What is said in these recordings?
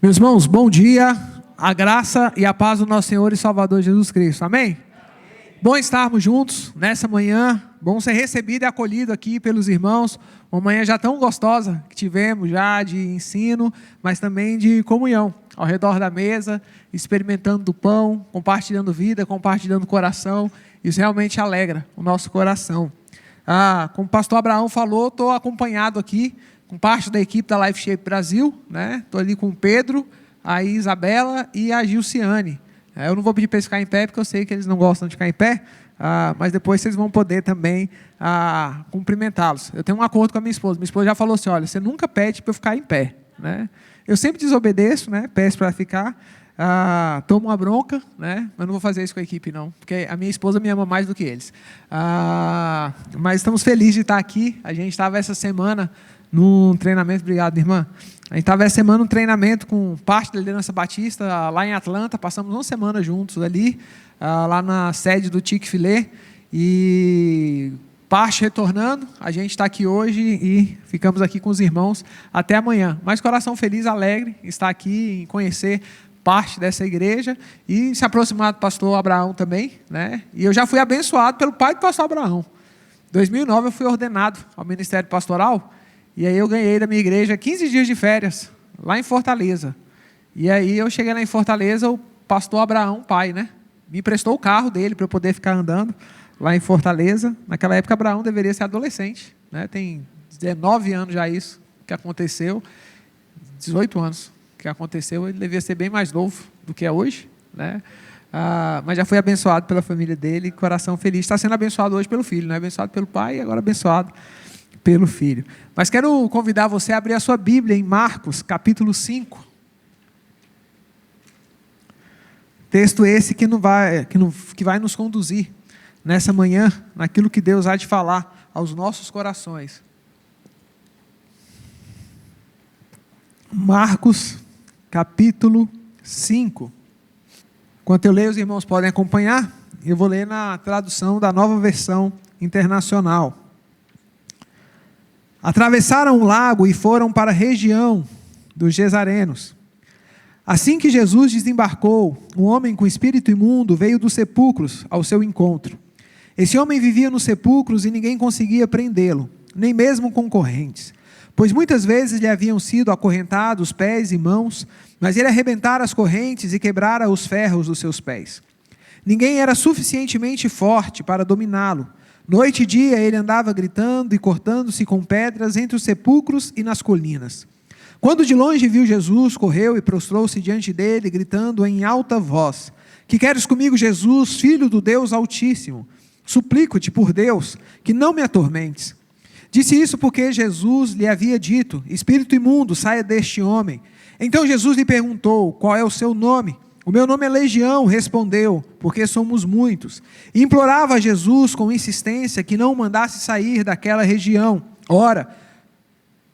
Meus irmãos, bom dia, a graça e a paz do nosso Senhor e Salvador Jesus Cristo, amém? Bom estarmos juntos nessa manhã, bom ser recebido e acolhido aqui pelos irmãos, uma manhã já tão gostosa que tivemos já de ensino, mas também de comunhão, ao redor da mesa, experimentando do pão, compartilhando vida, compartilhando coração, isso realmente alegra o nosso coração. Como o pastor Abraão falou, estou acompanhado aqui, com parte da equipe da Life Shape Brasil, né? Estou ali com o Pedro, a Isabela e a Gilciane. Eu não vou pedir para eles ficarem em pé, porque eu sei que eles não gostam de ficar em pé, mas depois vocês vão poder também cumprimentá-los. Eu tenho um acordo com a minha esposa já falou assim, olha, você nunca pede para eu ficar em pé, né? Eu sempre desobedeço, né? Peço para ficar, tomo uma bronca, né? Mas não vou fazer isso com a equipe não, porque a minha esposa me ama mais do que eles. Mas estamos felizes de estar aqui, a gente estava essa semana num treinamento, obrigado irmã, a gente estava essa semana num treinamento com parte da liderança batista lá em Atlanta, passamos uma semana juntos ali, lá na sede do Chick-fil-A, e parte retornando, a gente está aqui hoje e ficamos aqui com os irmãos até amanhã, mas coração feliz, alegre, estar aqui em conhecer parte dessa igreja e se aproximar do pastor Abraão também, né? E eu já fui abençoado pelo pai do pastor Abraão. Em 2009 eu fui ordenado ao ministério pastoral. E aí eu ganhei da minha igreja 15 dias de férias, lá em Fortaleza. E aí eu cheguei lá em Fortaleza, o pastor Abraão, pai, né? Me emprestou o carro dele para eu poder ficar andando lá em Fortaleza. Naquela época, Abraão deveria ser adolescente, né? Tem 19 anos já isso que aconteceu, 18 anos que aconteceu, ele devia ser bem mais novo do que é hoje, né? Mas já foi abençoado pela família dele, coração feliz. Está sendo abençoado hoje pelo filho, né? Abençoado pelo pai e agora abençoado pelo Filho. Mas quero convidar você a abrir a sua Bíblia em Marcos, capítulo 5. Texto esse que vai nos conduzir nessa manhã, naquilo que Deus há de falar aos nossos corações. Marcos, capítulo 5. Enquanto eu leio, os irmãos podem acompanhar. Eu vou ler na tradução da Nova Versão Internacional. Atravessaram o lago e foram para a região dos Gesarenos. Assim que Jesus desembarcou, um homem com espírito imundo veio dos sepulcros ao seu encontro. Esse homem vivia nos sepulcros e ninguém conseguia prendê-lo, nem mesmo concorrentes, pois muitas vezes lhe haviam sido acorrentados pés e mãos, mas ele arrebentara as correntes e quebrara os ferros dos seus pés. Ninguém era suficientemente forte para dominá-lo. Noite e dia ele andava gritando e cortando-se com pedras entre os sepulcros e nas colinas. Quando de longe viu Jesus, correu e prostrou-se diante dele, gritando em alta voz: Que queres comigo, Jesus, filho do Deus Altíssimo? Suplico-te por Deus, que não me atormentes. Disse isso porque Jesus lhe havia dito: Espírito imundo, saia deste homem. Então Jesus lhe perguntou: Qual é o seu nome? O meu nome é Legião, respondeu, porque somos muitos. E implorava a Jesus com insistência que não o mandasse sair daquela região. Ora,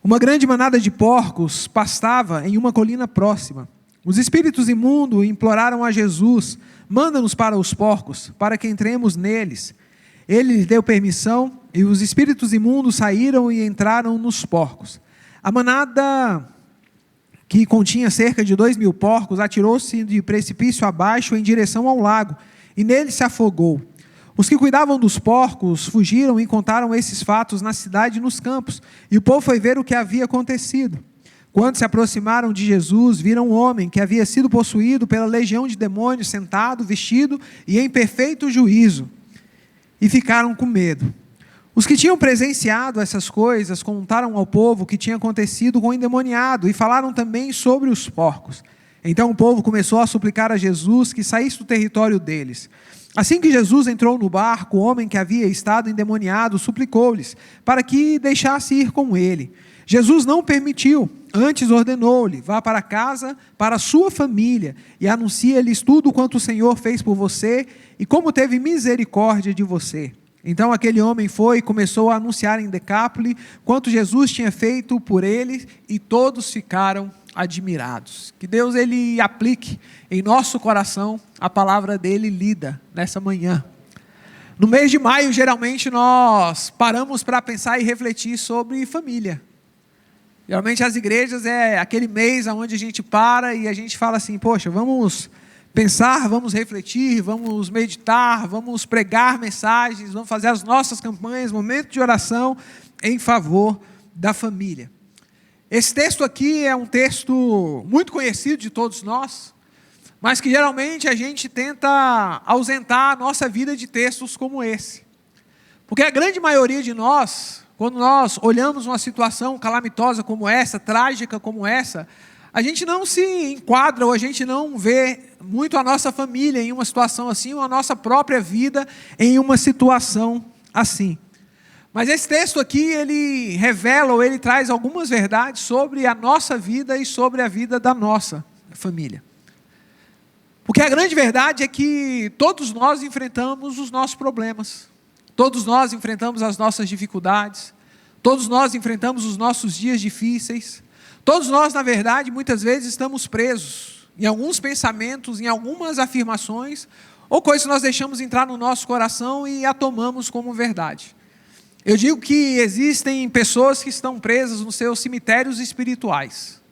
uma grande manada de porcos pastava em uma colina próxima. Os espíritos imundos imploraram a Jesus: Manda-nos para os porcos, para que entremos neles. Ele lhes deu permissão, e os espíritos imundos saíram e entraram nos porcos. A manada, que continha cerca de 2.000 porcos, atirou-se de precipício abaixo em direção ao lago, e nele se afogou. Os que cuidavam dos porcos fugiram e contaram esses fatos na cidade e nos campos, e o povo foi ver o que havia acontecido. Quando se aproximaram de Jesus, viram um homem que havia sido possuído pela legião de demônios, sentado, vestido e em perfeito juízo, e ficaram com medo. Os que tinham presenciado essas coisas contaram ao povo o que tinha acontecido com o endemoniado e falaram também sobre os porcos. Então o povo começou a suplicar a Jesus que saísse do território deles. Assim que Jesus entrou no barco, o homem que havia estado endemoniado suplicou-lhes para que deixasse ir com ele. Jesus não permitiu, antes ordenou-lhe: Vá para casa, para a sua família, e anuncie-lhes tudo quanto o Senhor fez por você e como teve misericórdia de você. Então aquele homem foi e começou a anunciar em Decápole quanto Jesus tinha feito por ele, e todos ficaram admirados. Que Deus ele aplique em nosso coração a palavra dele lida nessa manhã. No mês de maio, geralmente nós paramos para pensar e refletir sobre família. Geralmente as igrejas é aquele mês onde a gente para e a gente fala assim, poxa, vamos pensar, vamos refletir, vamos meditar, vamos pregar mensagens, vamos fazer as nossas campanhas, momento de oração em favor da família. Esse texto aqui é um texto muito conhecido de todos nós, mas que geralmente a gente tenta ausentar a nossa vida de textos como esse. Porque a grande maioria de nós, quando nós olhamos uma situação calamitosa como essa, trágica como essa, a gente não se enquadra ou a gente não vê muito a nossa família em uma situação assim, ou a nossa própria vida em uma situação assim. Mas esse texto aqui, ele revela ou ele traz algumas verdades sobre a nossa vida e sobre a vida da nossa família. Porque a grande verdade é que todos nós enfrentamos os nossos problemas. Todos nós enfrentamos as nossas dificuldades. Todos nós enfrentamos os nossos dias difíceis. Todos nós, na verdade, muitas vezes estamos presos em alguns pensamentos, em algumas afirmações, ou coisas que nós deixamos entrar no nosso coração e a tomamos como verdade. Eu digo que existem pessoas que estão presas nos seus cemitérios espirituais.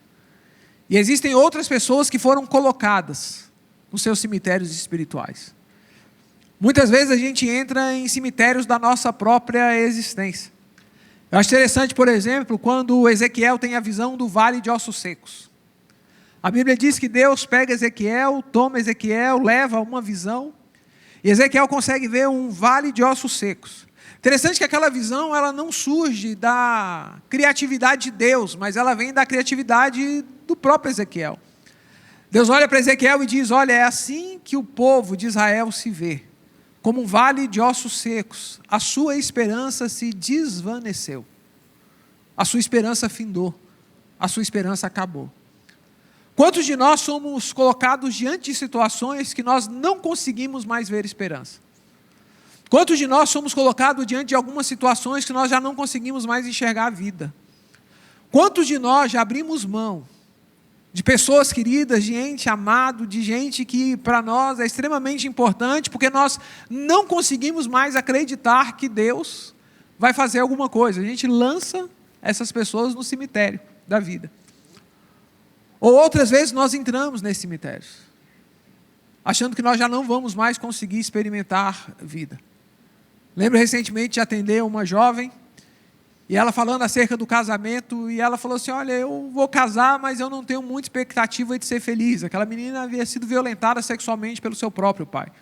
E existem outras pessoas que foram colocadas nos seus cemitérios espirituais. Muitas vezes a gente entra em cemitérios da nossa própria existência. Eu acho interessante, por exemplo, quando Ezequiel tem a visão do vale de ossos secos. A Bíblia diz que Deus pega Ezequiel, toma Ezequiel, leva uma visão, e Ezequiel consegue ver um vale de ossos secos. Interessante que aquela visão ela não surge da criatividade de Deus, mas ela vem da criatividade do próprio Ezequiel. Deus olha para Ezequiel e diz, olha, é assim que o povo de Israel se vê, como um vale de ossos secos. A sua esperança se desvaneceu. A sua esperança findou. A sua esperança acabou. Quantos de nós somos colocados diante de situações que nós não conseguimos mais ver esperança? Quantos de nós somos colocados diante de algumas situações que nós já não conseguimos mais enxergar a vida? Quantos de nós já abrimos mão de pessoas queridas, de gente amado, de gente que para nós é extremamente importante, porque nós não conseguimos mais acreditar que Deus vai fazer alguma coisa. A gente lança essas pessoas no cemitério da vida. Ou outras vezes nós entramos nesses cemitérios, achando que nós já não vamos mais conseguir experimentar vida. Lembro recentemente de atender uma jovem, e ela falando acerca do casamento, e ela falou assim, olha, eu vou casar, mas eu não tenho muita expectativa de ser feliz. Aquela menina havia sido violentada sexualmente pelo seu próprio pai.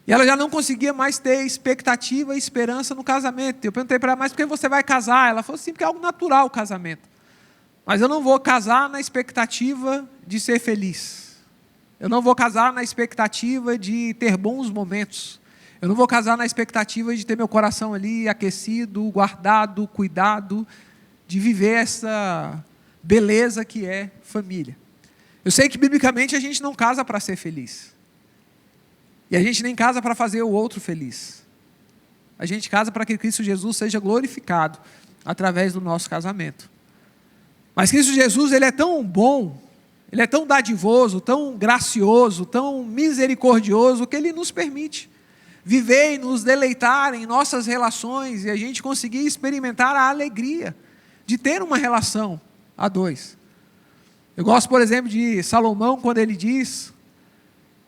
E ela já não conseguia mais ter expectativa e esperança no casamento. Eu perguntei para ela, mas por que você vai casar? Ela falou assim, porque é algo natural o casamento. Mas eu não vou casar na expectativa de ser feliz. Eu não vou casar na expectativa de ter bons momentos. Eu não vou casar na expectativa de ter meu coração ali aquecido, guardado, cuidado, de viver essa beleza que é família. Eu sei que biblicamente a gente não casa para ser feliz. E a gente nem casa para fazer o outro feliz. A gente casa para que Cristo Jesus seja glorificado através do nosso casamento. Mas Cristo Jesus, Ele é tão bom, Ele é tão dadivoso, tão gracioso, tão misericordioso, que Ele nos permite viver e nos deleitar em nossas relações e a gente conseguir experimentar a alegria de ter uma relação a dois. Eu gosto, por exemplo, de Salomão, quando ele diz,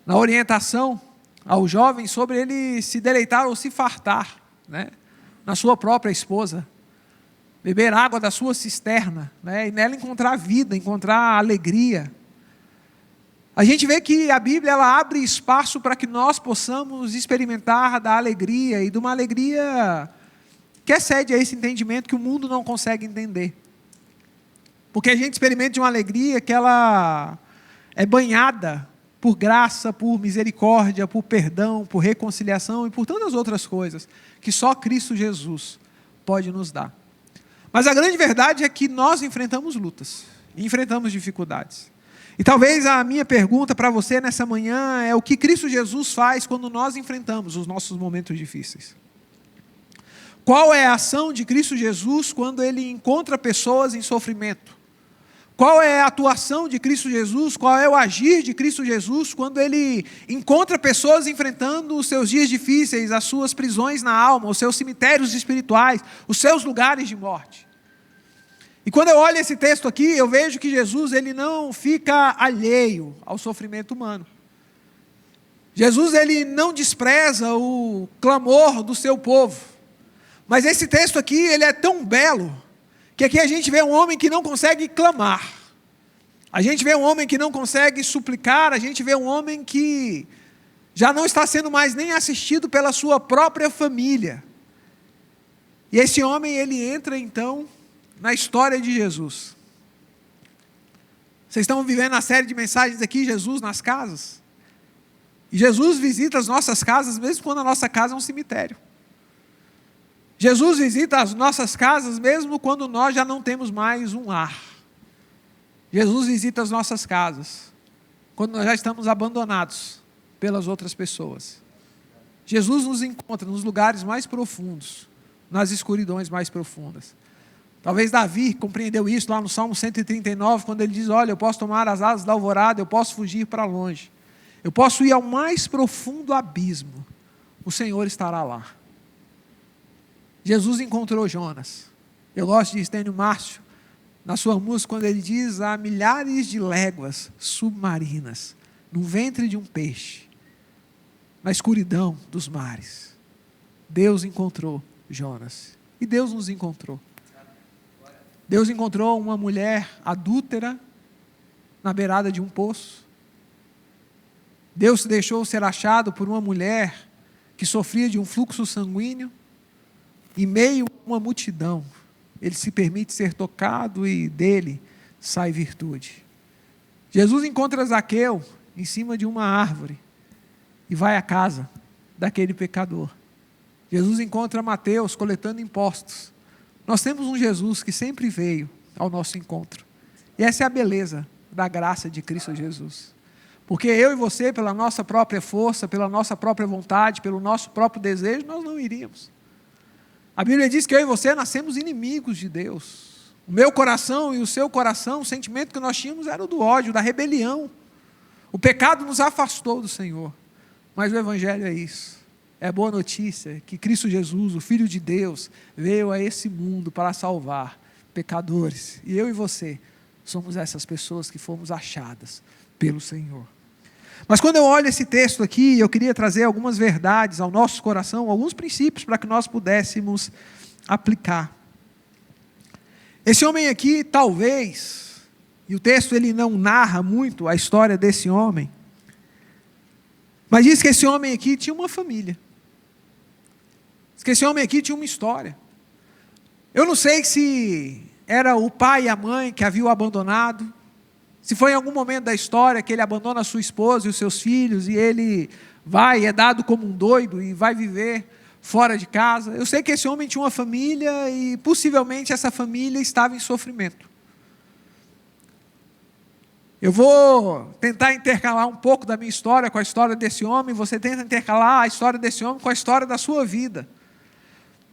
na orientação ao jovem, sobre ele se deleitar ou se fartar, né, na sua própria esposa, beber água da sua cisterna, né, e nela encontrar vida, encontrar alegria. A gente vê que a Bíblia ela abre espaço para que nós possamos experimentar da alegria e de uma alegria que excede a esse entendimento que o mundo não consegue entender. Porque a gente experimenta de uma alegria que ela é banhada por graça, por misericórdia, por perdão, por reconciliação e por tantas outras coisas que só Cristo Jesus pode nos dar. Mas a grande verdade é que nós enfrentamos lutas, enfrentamos dificuldades. E talvez a minha pergunta para você nessa manhã é o que Cristo Jesus faz quando nós enfrentamos os nossos momentos difíceis. Qual é a ação de Cristo Jesus quando Ele encontra pessoas em sofrimento? Qual é a atuação de Cristo Jesus? Qual é o agir de Cristo Jesus quando Ele encontra pessoas enfrentando os seus dias difíceis, as suas prisões na alma, os seus cemitérios espirituais, os seus lugares de morte? E quando eu olho esse texto aqui, eu vejo que Jesus ele não fica alheio ao sofrimento humano. Jesus ele não despreza o clamor do seu povo. Mas esse texto aqui, ele é tão belo, que aqui a gente vê um homem que não consegue clamar. A gente vê um homem que não consegue suplicar, a gente vê um homem que já não está sendo mais nem assistido pela sua própria família. E esse homem, ele entra então na história de Jesus. Vocês estão vivendo a série de mensagens aqui, Jesus nas casas. E Jesus visita as nossas casas, mesmo quando a nossa casa é um cemitério. Jesus visita as nossas casas, mesmo quando nós já não temos mais um lar. Jesus visita as nossas casas, quando nós já estamos abandonados pelas outras pessoas. Jesus nos encontra nos lugares mais profundos, nas escuridões mais profundas. Talvez Davi compreendeu isso lá no Salmo 139, quando ele diz, olha, eu posso tomar as asas da alvorada, eu posso fugir para longe. Eu posso ir ao mais profundo abismo, o Senhor estará lá. Jesus encontrou Jonas. Eu gosto de Estênio Márcio, na sua música, quando ele diz, há milhares de léguas submarinas, no ventre de um peixe, na escuridão dos mares. Deus encontrou Jonas. E Deus nos encontrou. Deus encontrou uma mulher adúltera na beirada de um poço. Deus se deixou ser achado por uma mulher que sofria de um fluxo sanguíneo. Em meio a uma multidão, ele se permite ser tocado e dele sai virtude. Jesus encontra Zaqueu em cima de uma árvore e vai à casa daquele pecador. Jesus encontra Mateus coletando impostos. Nós temos um Jesus que sempre veio ao nosso encontro. E essa é a beleza da graça de Cristo Jesus. Porque eu e você, pela nossa própria força, pela nossa própria vontade, pelo nosso próprio desejo, nós não iríamos. A Bíblia diz que eu e você nascemos inimigos de Deus. O meu coração e o seu coração, o sentimento que nós tínhamos era o do ódio, da rebelião. O pecado nos afastou do Senhor. Mas o Evangelho é isso. É boa notícia que Cristo Jesus, o Filho de Deus, veio a esse mundo para salvar pecadores. E eu e você somos essas pessoas que fomos achadas pelo Senhor. Mas quando eu olho esse texto aqui, eu queria trazer algumas verdades ao nosso coração, alguns princípios para que nós pudéssemos aplicar. Esse homem aqui, talvez, e o texto ele não narra muito a história desse homem, mas diz que esse homem aqui tinha uma família. Diz que esse homem aqui tinha uma história. Eu não sei se era o pai e a mãe que haviam abandonado, se foi em algum momento da história que ele abandona a sua esposa e os seus filhos e ele vai, é dado como um doido e vai viver fora de casa. Eu sei que esse homem tinha uma família e possivelmente essa família estava em sofrimento. Eu vou tentar intercalar um pouco da minha história com a história desse homem, você tenta intercalar a história desse homem com a história da sua vida.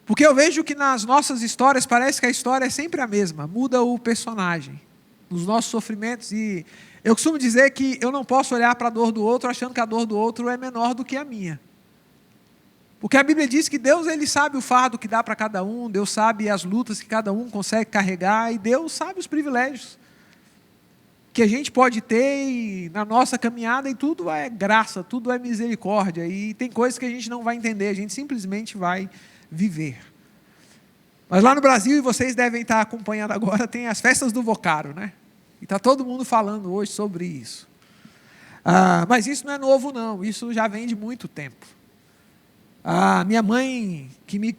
Porque eu vejo que nas nossas histórias parece que a história é sempre a mesma, muda o personagem. Nos nossos sofrimentos, e eu costumo dizer que eu não posso olhar para a dor do outro achando que a dor do outro é menor do que a minha. Porque a Bíblia diz que Deus ele sabe o fardo que dá para cada um, Deus sabe as lutas que cada um consegue carregar, e Deus sabe os privilégios que a gente pode ter e na nossa caminhada, e tudo é graça, tudo é misericórdia, e tem coisas que a gente não vai entender, a gente simplesmente vai viver. Mas lá no Brasil, e vocês devem estar acompanhando agora, tem as festas do Vocário, né? E está todo mundo falando hoje sobre isso. Mas isso não é novo, não. Isso já vem de muito tempo. Minha mãe, que me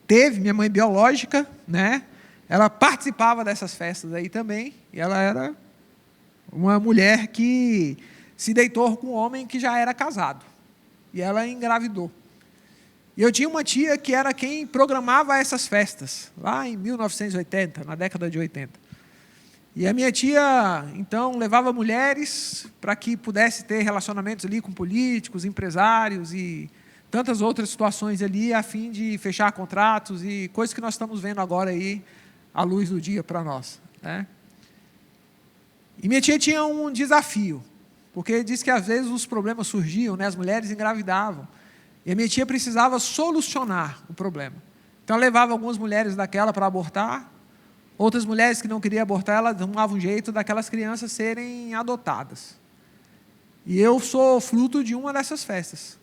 teve, minha mãe biológica, né? Ela participava dessas festas aí também. E ela era uma mulher que se deitou com um homem que já era casado. E ela engravidou. E eu tinha uma tia que era quem programava essas festas, lá em 1980, na década de 80. E a minha tia, então, levava mulheres para que pudesse ter relacionamentos ali com políticos, empresários e tantas outras situações ali, a fim de fechar contratos e coisas que nós estamos vendo agora aí, à luz do dia para nós, né? E minha tia tinha um desafio, porque disse que às vezes os problemas surgiam, né? As mulheres engravidavam, e a minha tia precisava solucionar o problema. Então ela levava algumas mulheres daquela para abortar, Outras mulheres que não queriam abortar, elas arrumavam um jeito daquelas crianças serem adotadas. E eu sou fruto de uma dessas festas.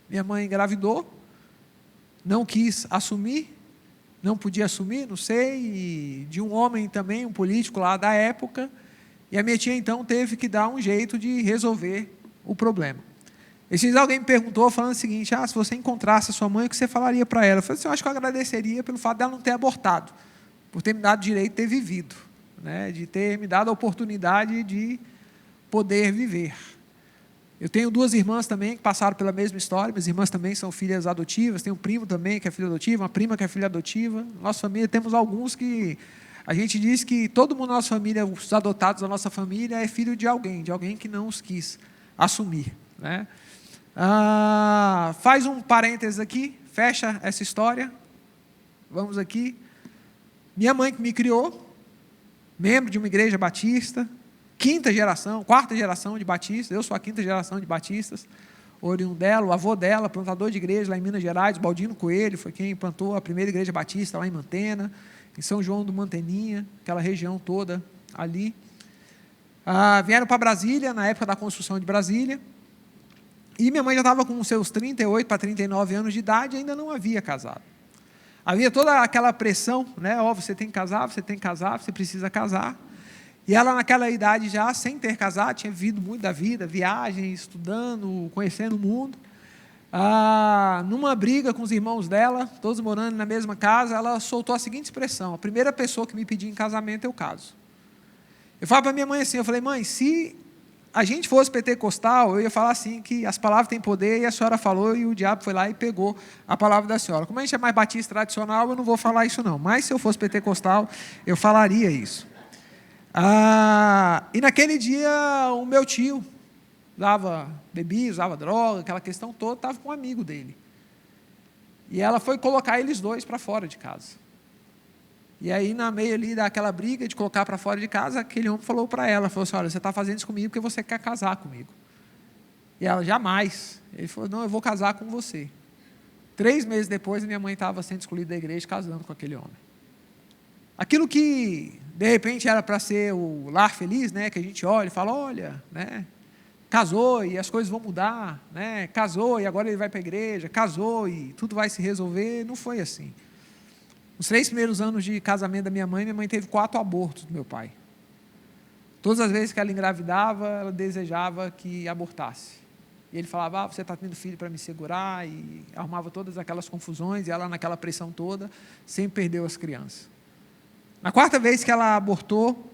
Minha mãe engravidou, não quis assumir, não podia assumir, não sei, e de um homem também, um político lá da época, e a minha tia então teve que dar um jeito de resolver o problema. Esses dias alguém me perguntou, falando o seguinte: se você encontrasse a sua mãe, o que você falaria para ela? Eu falei assim: eu acho que eu agradeceria pelo fato dela não ter abortado, por ter me dado o direito de ter vivido, né, de ter me dado a oportunidade de poder viver. Eu tenho 2 irmãs também que passaram pela mesma história, minhas irmãs também são filhas adotivas, tenho um primo também que é filho adotivo, uma prima que é filha adotiva. Nossa família, temos alguns que a gente diz que todo mundo na nossa família, os adotados da nossa família, é filho de alguém que não os quis assumir, né? Faz um parênteses aqui, fecha essa história, vamos aqui. Minha mãe que me criou, membro de uma igreja batista, 4ª geração de batistas, eu sou a 5ª geração de batistas, oriundo dela, o avô dela, plantador de igreja lá em Minas Gerais, Baldino Coelho, foi quem plantou a primeira igreja batista lá em Mantena, em São João do Manteninha, aquela região toda ali. Vieram para Brasília, na época da construção de Brasília, e minha mãe já estava com seus 38 para 39 anos de idade e ainda não havia casado. Havia toda aquela pressão, né? Você tem que casar, você precisa casar. E ela naquela idade já, sem ter casado, tinha vivido muito da vida, viagem, estudando, conhecendo o mundo. Numa briga com os irmãos dela, todos morando na mesma casa, ela soltou a seguinte expressão: a primeira pessoa que me pedir em casamento, eu caso. Eu falo para minha mãe assim, eu falei: mãe, se a gente fosse pentecostal, eu ia falar assim, que as palavras têm poder, e a senhora falou, e o diabo foi lá e pegou a palavra da senhora. Como a gente é mais batista tradicional, eu não vou falar isso não, mas se eu fosse pentecostal, eu falaria isso. E naquele dia, o meu tio bebia, usava droga, aquela questão toda, estava com um amigo dele. E ela foi colocar eles 2 para fora de casa. E aí, na meio ali daquela briga de colocar para fora de casa, aquele homem falou para ela, falou assim: olha, você está fazendo isso comigo porque você quer casar comigo. E ela: jamais. Ele falou: não, eu vou casar com você. 3 meses depois, a minha mãe estava sendo excluída da igreja, casando com aquele homem. Aquilo que, de repente, era para ser o lar feliz, né, que a gente olha e fala: olha, né, casou e as coisas vão mudar, né, casou e agora ele vai para a igreja, casou e tudo vai se resolver. Não foi assim. Nos 3 primeiros anos de casamento da minha mãe teve 4 abortos do meu pai. Todas as vezes que ela engravidava, ela desejava que abortasse. E ele falava: você está tendo filho para me segurar, e arrumava todas aquelas confusões, e ela naquela pressão toda, sempre perdeu as crianças. Na 4ª vez que ela abortou,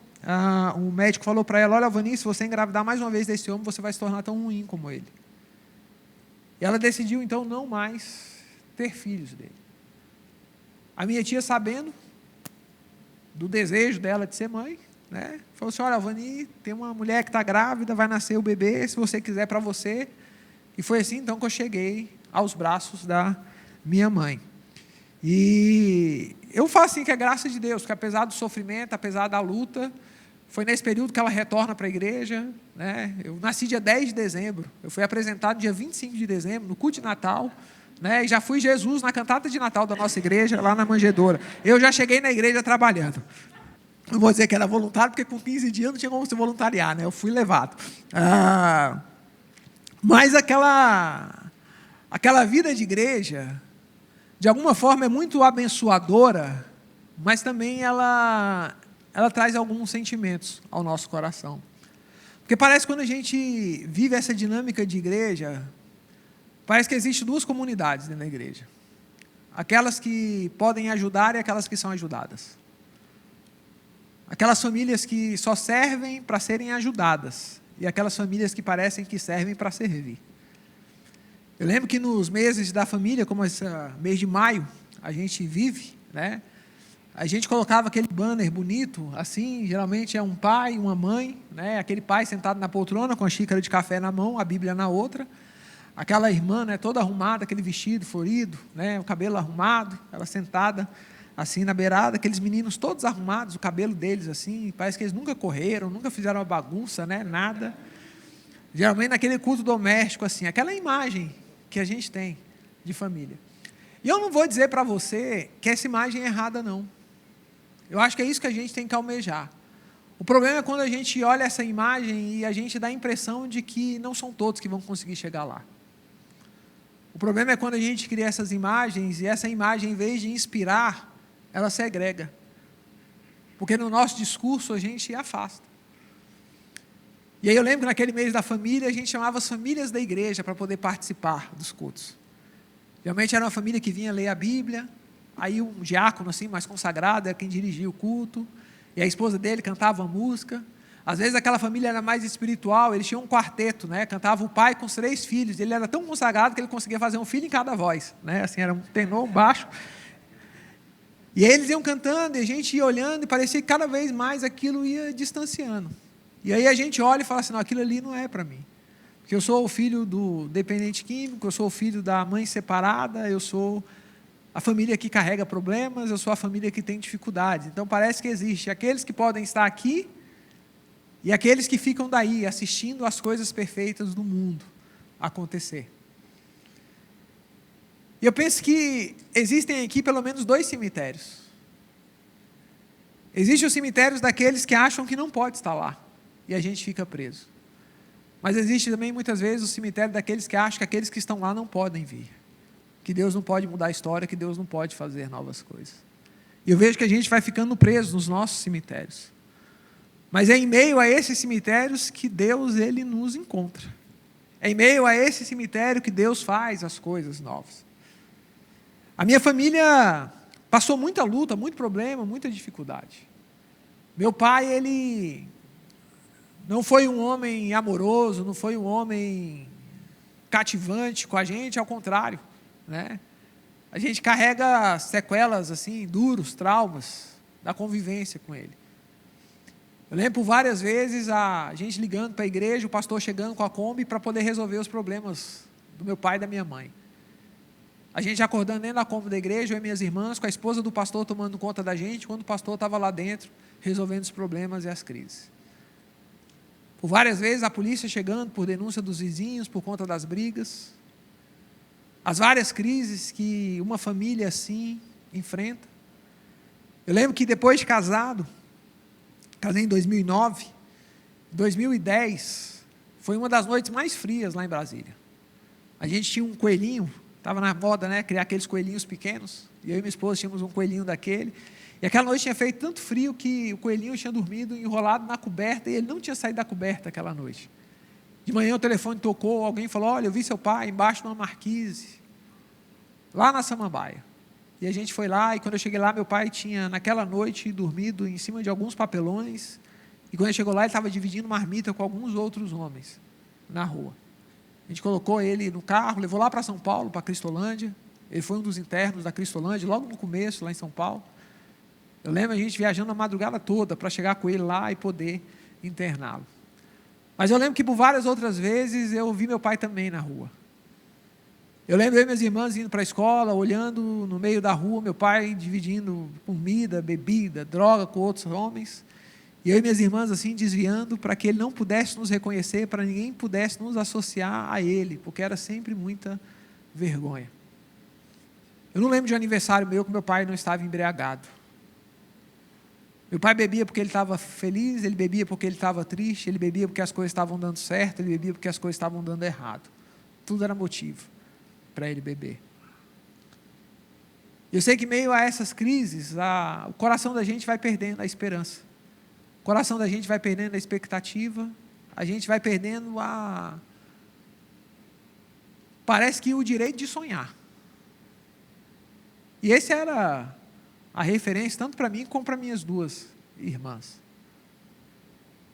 o médico falou para ela: olha, Vani, se você engravidar mais uma vez desse homem, você vai se tornar tão ruim como ele. E ela decidiu então não mais ter filhos dele. A minha tia, sabendo do desejo dela de ser mãe, né, falou assim: olha, Vani, tem uma mulher que está grávida, vai nascer o bebê, se você quiser para você. E foi assim então que eu cheguei aos braços da minha mãe. E eu falo assim que é graça de Deus, porque apesar do sofrimento, apesar da luta, foi nesse período que ela retorna para a igreja, né? Eu nasci dia 10 de dezembro, eu fui apresentado dia 25 de dezembro, no culto de Natal, né? E já fui Jesus na cantata de Natal da nossa igreja, lá na manjedoura. Eu já cheguei na igreja trabalhando. Não vou dizer que era voluntário, porque com 15 dias não tinha como se voluntariar, né? Eu fui levado. Mas aquela vida de igreja, de alguma forma, é muito abençoadora, mas também ela traz alguns sentimentos ao nosso coração. Porque parece que quando a gente vive essa dinâmica de igreja, parece que existem 2 comunidades dentro da igreja. Aquelas que podem ajudar e aquelas que são ajudadas. Aquelas famílias que só servem para serem ajudadas, e aquelas famílias que parecem que servem para servir. Eu lembro que nos meses da família, como esse mês de maio, a gente vive, né? A gente colocava aquele banner bonito, assim, geralmente é um pai, uma mãe, né? Aquele pai sentado na poltrona com a xícara de café na mão, a Bíblia na outra. Aquela irmã, né, toda arrumada, aquele vestido florido, né, o cabelo arrumado, ela sentada assim na beirada, aqueles meninos todos arrumados, o cabelo deles assim, parece que eles nunca correram, nunca fizeram uma bagunça, né, nada. Geralmente naquele culto doméstico, assim, aquela imagem que a gente tem de família. E eu não vou dizer para você que essa imagem é errada, não. Eu acho que é isso que a gente tem que almejar. O problema é quando a gente olha essa imagem e a gente dá a impressão de que não são todos que vão conseguir chegar lá. O problema é quando a gente cria essas imagens e essa imagem, em vez de inspirar, ela segrega. Porque no nosso discurso a gente afasta. E aí eu lembro que naquele mês da família, a gente chamava as famílias da igreja para poder participar dos cultos. Geralmente era uma família que vinha ler a Bíblia, aí um diácono assim, mais consagrado, era quem dirigia o culto, e a esposa dele cantava música. Às vezes aquela família era mais espiritual, eles tinham um quarteto, né? Cantava o pai com os 3 filhos, ele era tão consagrado que ele conseguia fazer um filho em cada voz, né? Assim, era um tenor, um baixo. E aí eles iam cantando, e a gente ia olhando, e parecia que cada vez mais aquilo ia distanciando. E aí a gente olha e fala assim, não, aquilo ali não é para mim. Porque eu sou o filho do dependente químico, eu sou o filho da mãe separada, eu sou a família que carrega problemas, eu sou a família que tem dificuldades. Então parece que existe aqueles que podem estar aqui e aqueles que ficam daí assistindo as coisas perfeitas do mundo acontecer. E eu penso que existem aqui pelo menos 2 cemitérios. Existem os cemitérios daqueles que acham que não pode estar lá e a gente fica preso. Mas existe também muitas vezes o cemitério daqueles que acham que aqueles que estão lá não podem vir. Que Deus não pode mudar a história, que Deus não pode fazer novas coisas. E eu vejo que a gente vai ficando preso nos nossos cemitérios. Mas é em meio a esses cemitérios que Deus, Ele nos encontra. É em meio a esse cemitério que Deus faz as coisas novas. A minha família passou muita luta, muito problema, muita dificuldade. Meu pai, ele não foi um homem amoroso, não foi um homem cativante com a gente, ao contrário, né? A gente carrega sequelas assim, duros, traumas da convivência com ele. Eu lembro por várias vezes a gente ligando para a igreja, o pastor chegando com a Kombi para poder resolver os problemas do meu pai e da minha mãe. A gente acordando dentro da Kombi da igreja, eu e minhas irmãs, com a esposa do pastor tomando conta da gente, quando o pastor estava lá dentro, resolvendo os problemas e as crises. Por várias vezes a polícia chegando por denúncia dos vizinhos, por conta das brigas. As várias crises que uma família assim enfrenta. Eu lembro que depois de casado, casei em 2009, 2010, foi uma das noites mais frias lá em Brasília. A gente tinha um coelhinho, estava na moda, né, criar aqueles coelhinhos pequenos, e eu e minha esposa tínhamos um coelhinho daquele, e aquela noite tinha feito tanto frio que o coelhinho tinha dormido enrolado na coberta, e ele não tinha saído da coberta aquela noite. De manhã o telefone tocou, alguém falou, olha, eu vi seu pai embaixo de uma marquise, lá na Samambaia. E a gente foi lá, e quando eu cheguei lá, meu pai tinha, naquela noite, dormido em cima de alguns papelões, e quando ele chegou lá, ele estava dividindo marmita com alguns outros homens, na rua. A gente colocou ele no carro, levou lá para São Paulo, para Cristolândia, ele foi um dos internos da Cristolândia, logo no começo, lá em São Paulo. Eu lembro a gente viajando a madrugada toda, para chegar com ele lá e poder interná-lo. Mas eu lembro que por várias outras vezes, eu vi meu pai também na rua. Eu lembro eu e minhas irmãs indo para a escola, olhando no meio da rua, meu pai dividindo comida, bebida, droga com outros homens, e eu e minhas irmãs assim desviando para que ele não pudesse nos reconhecer, para ninguém pudesse nos associar a ele, porque era sempre muita vergonha. Eu não lembro de um aniversário meu que meu pai não estava embriagado. Meu pai bebia porque ele estava feliz, ele bebia porque ele estava triste, ele bebia porque as coisas estavam dando certo, ele bebia porque as coisas estavam dando errado. Tudo era motivo para ele beber. Eu sei que meio a essas crises, o coração da gente vai perdendo a esperança. O coração da gente vai perdendo a expectativa, a gente vai perdendo parece que o direito de sonhar. E esse era a referência, tanto para mim como para minhas 2 irmãs.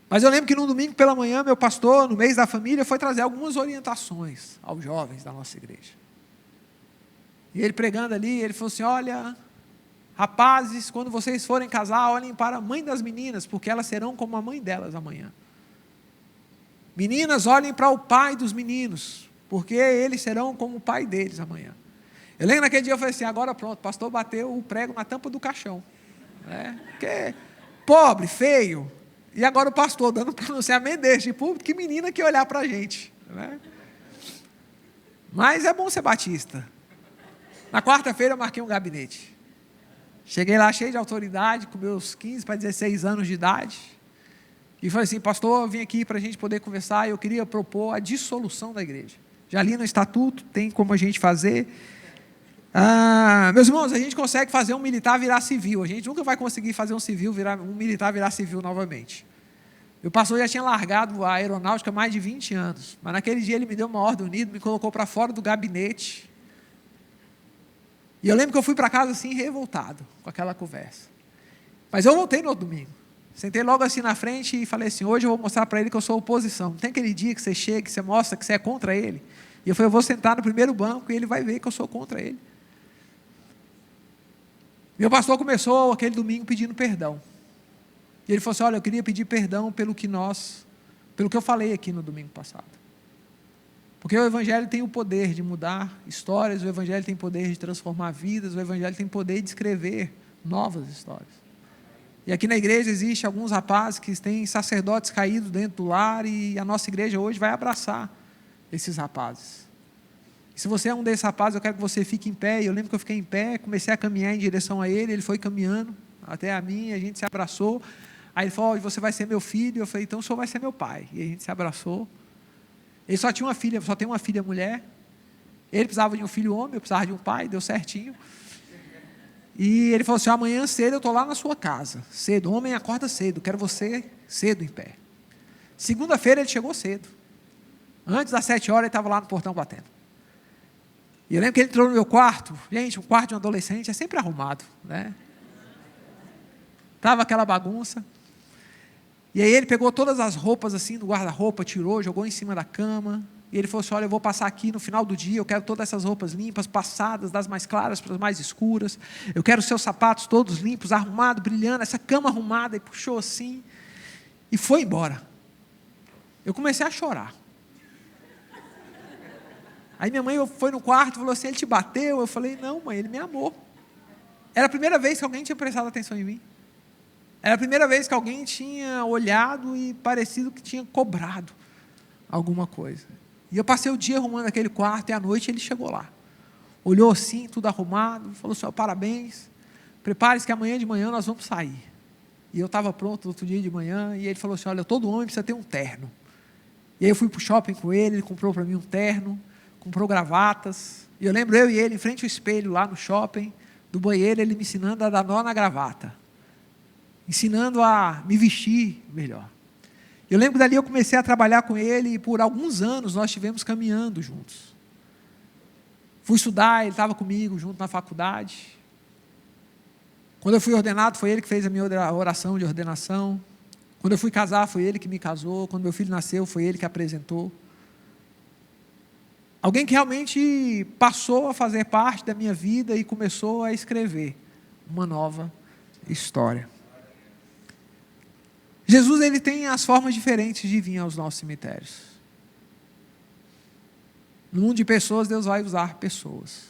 Mas eu lembro que no domingo pela manhã, meu pastor, no mês da família, foi trazer algumas orientações aos jovens da nossa igreja. E ele pregando ali, ele falou assim, olha, rapazes, quando vocês forem casar, olhem para a mãe das meninas, porque elas serão como a mãe delas amanhã. Meninas, olhem para o pai dos meninos, porque eles serão como o pai deles amanhã. Eu lembro naquele dia, eu falei assim, agora pronto, o pastor bateu o prego na tampa do caixão. Né? Porque pobre, feio, e agora o pastor dando pronunciamento desse de público, que menina que olhar para a gente. Né? Mas é bom ser batista. Na quarta-feira eu marquei um gabinete. Cheguei lá cheio de autoridade, com meus 15 para 16 anos de idade. E falei assim: pastor, eu vim aqui para a gente poder conversar e eu queria propor a dissolução da igreja. Já li no estatuto, tem como a gente fazer. Meus irmãos, a gente consegue fazer um militar virar civil. A gente nunca vai conseguir fazer um militar virar civil novamente. Meu pastor já tinha largado a aeronáutica há mais de 20 anos. Mas naquele dia ele me deu uma ordem unida, me colocou para fora do gabinete. E eu lembro que eu fui para casa assim, revoltado com aquela conversa. Mas eu voltei no outro domingo. Sentei logo assim na frente e falei assim: hoje eu vou mostrar para ele que eu sou oposição. Não tem aquele dia que você chega, que você mostra que você é contra ele. E eu falei: eu vou sentar no primeiro banco e ele vai ver que eu sou contra ele. Meu pastor começou aquele domingo pedindo perdão. E ele falou assim: olha, eu queria pedir perdão pelo que eu falei aqui no domingo passado. Porque o Evangelho tem o poder de mudar histórias, o Evangelho tem o poder de transformar vidas, o Evangelho tem o poder de escrever novas histórias. E aqui na igreja existe alguns rapazes que têm sacerdotes caídos dentro do lar, e a nossa igreja hoje vai abraçar esses rapazes. E se você é um desses rapazes, eu quero que você fique em pé. E eu lembro que eu fiquei em pé, comecei a caminhar em direção a ele, ele foi caminhando até a mim, a gente se abraçou. Aí ele falou: você vai ser meu filho. Eu falei: então o senhor vai ser meu pai. E a gente se abraçou. Ele só tinha uma filha, só tem uma filha mulher. Ele precisava de um filho homem, eu precisava de um pai, deu certinho. E ele falou assim: amanhã cedo eu estou lá na sua casa, cedo, homem acorda cedo, quero você cedo em pé. Segunda-feira ele chegou cedo, antes das 7 horas ele estava lá no portão batendo. E eu lembro que ele entrou no meu quarto. Gente, o quarto de um adolescente é sempre arrumado, né? Estava aquela bagunça. E aí ele pegou todas as roupas assim do guarda-roupa, tirou, jogou em cima da cama. E ele falou assim: olha, eu vou passar aqui no final do dia, eu quero todas essas roupas limpas, passadas, das mais claras para as mais escuras. Eu quero os seus sapatos todos limpos, arrumados, brilhando, essa cama arrumada. E puxou assim, e foi embora. Eu comecei a chorar. Aí minha mãe foi no quarto e falou assim: ele te bateu? Eu falei: não, mãe, ele me amou. Era a primeira vez que alguém tinha prestado atenção em mim. Era a primeira vez que alguém tinha olhado e parecido que tinha cobrado alguma coisa. E eu passei o dia arrumando aquele quarto, e à noite ele chegou lá. Olhou assim, tudo arrumado, falou: senhor, parabéns, prepare-se que amanhã de manhã nós vamos sair. E eu estava pronto no outro dia de manhã, e ele falou assim: olha, todo homem precisa ter um terno. E aí eu fui para o shopping com ele comprou para mim um terno, comprou gravatas. E eu lembro eu e ele em frente ao espelho lá no shopping, do banheiro, ele me ensinando a dar nó na gravata, ensinando a me vestir melhor. Eu lembro que dali eu comecei a trabalhar com ele, e por alguns anos nós estivemos caminhando juntos. Fui estudar, ele estava comigo junto na faculdade. Quando eu fui ordenado, foi ele que fez a minha oração de ordenação. Quando eu fui casar, foi ele que me casou. Quando meu filho nasceu, foi ele que apresentou. Alguém que realmente passou a fazer parte da minha vida e começou a escrever uma nova história. Jesus, ele tem as formas diferentes de vir aos nossos cemitérios. No mundo de pessoas, Deus vai usar pessoas.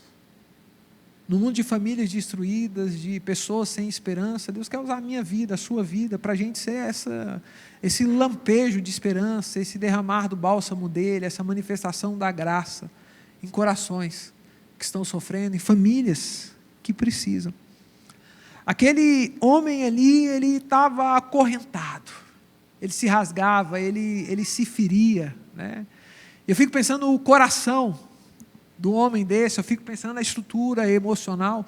No mundo de famílias destruídas, de pessoas sem esperança, Deus quer usar a minha vida, a sua vida, para a gente ser esse lampejo de esperança, esse derramar do bálsamo dele, essa manifestação da graça em corações que estão sofrendo, em famílias que precisam. Aquele homem ali, ele estava acorrentado, ele se rasgava, ele se feria, né? Eu fico pensando no coração do homem desse, eu fico pensando na estrutura emocional.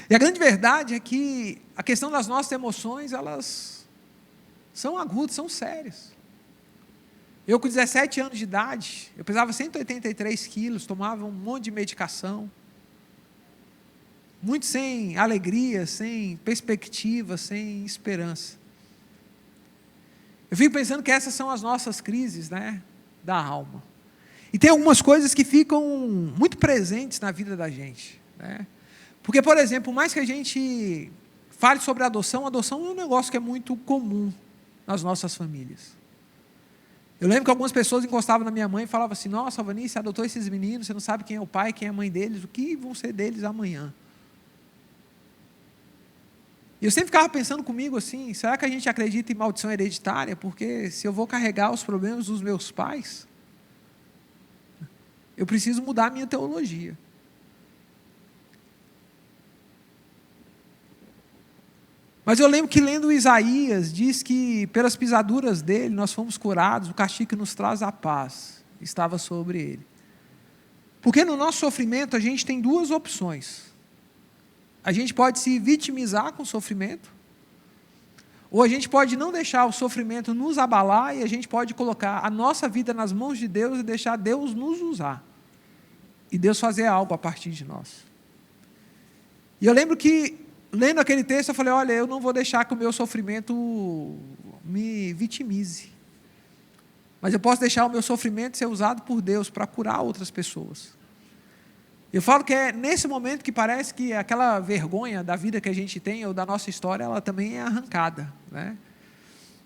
E a grande verdade é que a questão das nossas emoções, elas são agudas, são sérias. Eu com 17 anos de idade, eu pesava 183 quilos, tomava um monte de medicação, muito sem alegria, sem perspectiva, sem esperança. Eu fico pensando que essas são as nossas crises, né, da alma. E tem algumas coisas que ficam muito presentes na vida da gente, né? Porque, por exemplo, por mais que a gente fale sobre adoção é um negócio que é muito comum nas nossas famílias. Eu lembro que algumas pessoas encostavam na minha mãe e falavam assim: nossa, Vanice, você adotou esses meninos, você não sabe quem é o pai, quem é a mãe deles, o que vão ser deles amanhã. E eu sempre ficava pensando comigo assim: será que a gente acredita em maldição hereditária? Porque se eu vou carregar os problemas dos meus pais, eu preciso mudar a minha teologia. Mas eu lembro que lendo Isaías, diz que pelas pisaduras dele nós fomos curados, o castigo que nos traz a paz estava sobre ele. Porque no nosso sofrimento a gente tem duas opções. A gente pode se vitimizar com o sofrimento, ou a gente pode não deixar o sofrimento nos abalar e a gente pode colocar a nossa vida nas mãos de Deus e deixar Deus nos usar. E Deus fazer algo a partir de nós. E eu lembro que, lendo aquele texto, eu falei, olha, eu não vou deixar que o meu sofrimento me vitimize. Mas eu posso deixar o meu sofrimento ser usado por Deus para curar outras pessoas. Eu falo que é nesse momento que parece que aquela vergonha da vida que a gente tem, ou da nossa história, ela também é arrancada, né?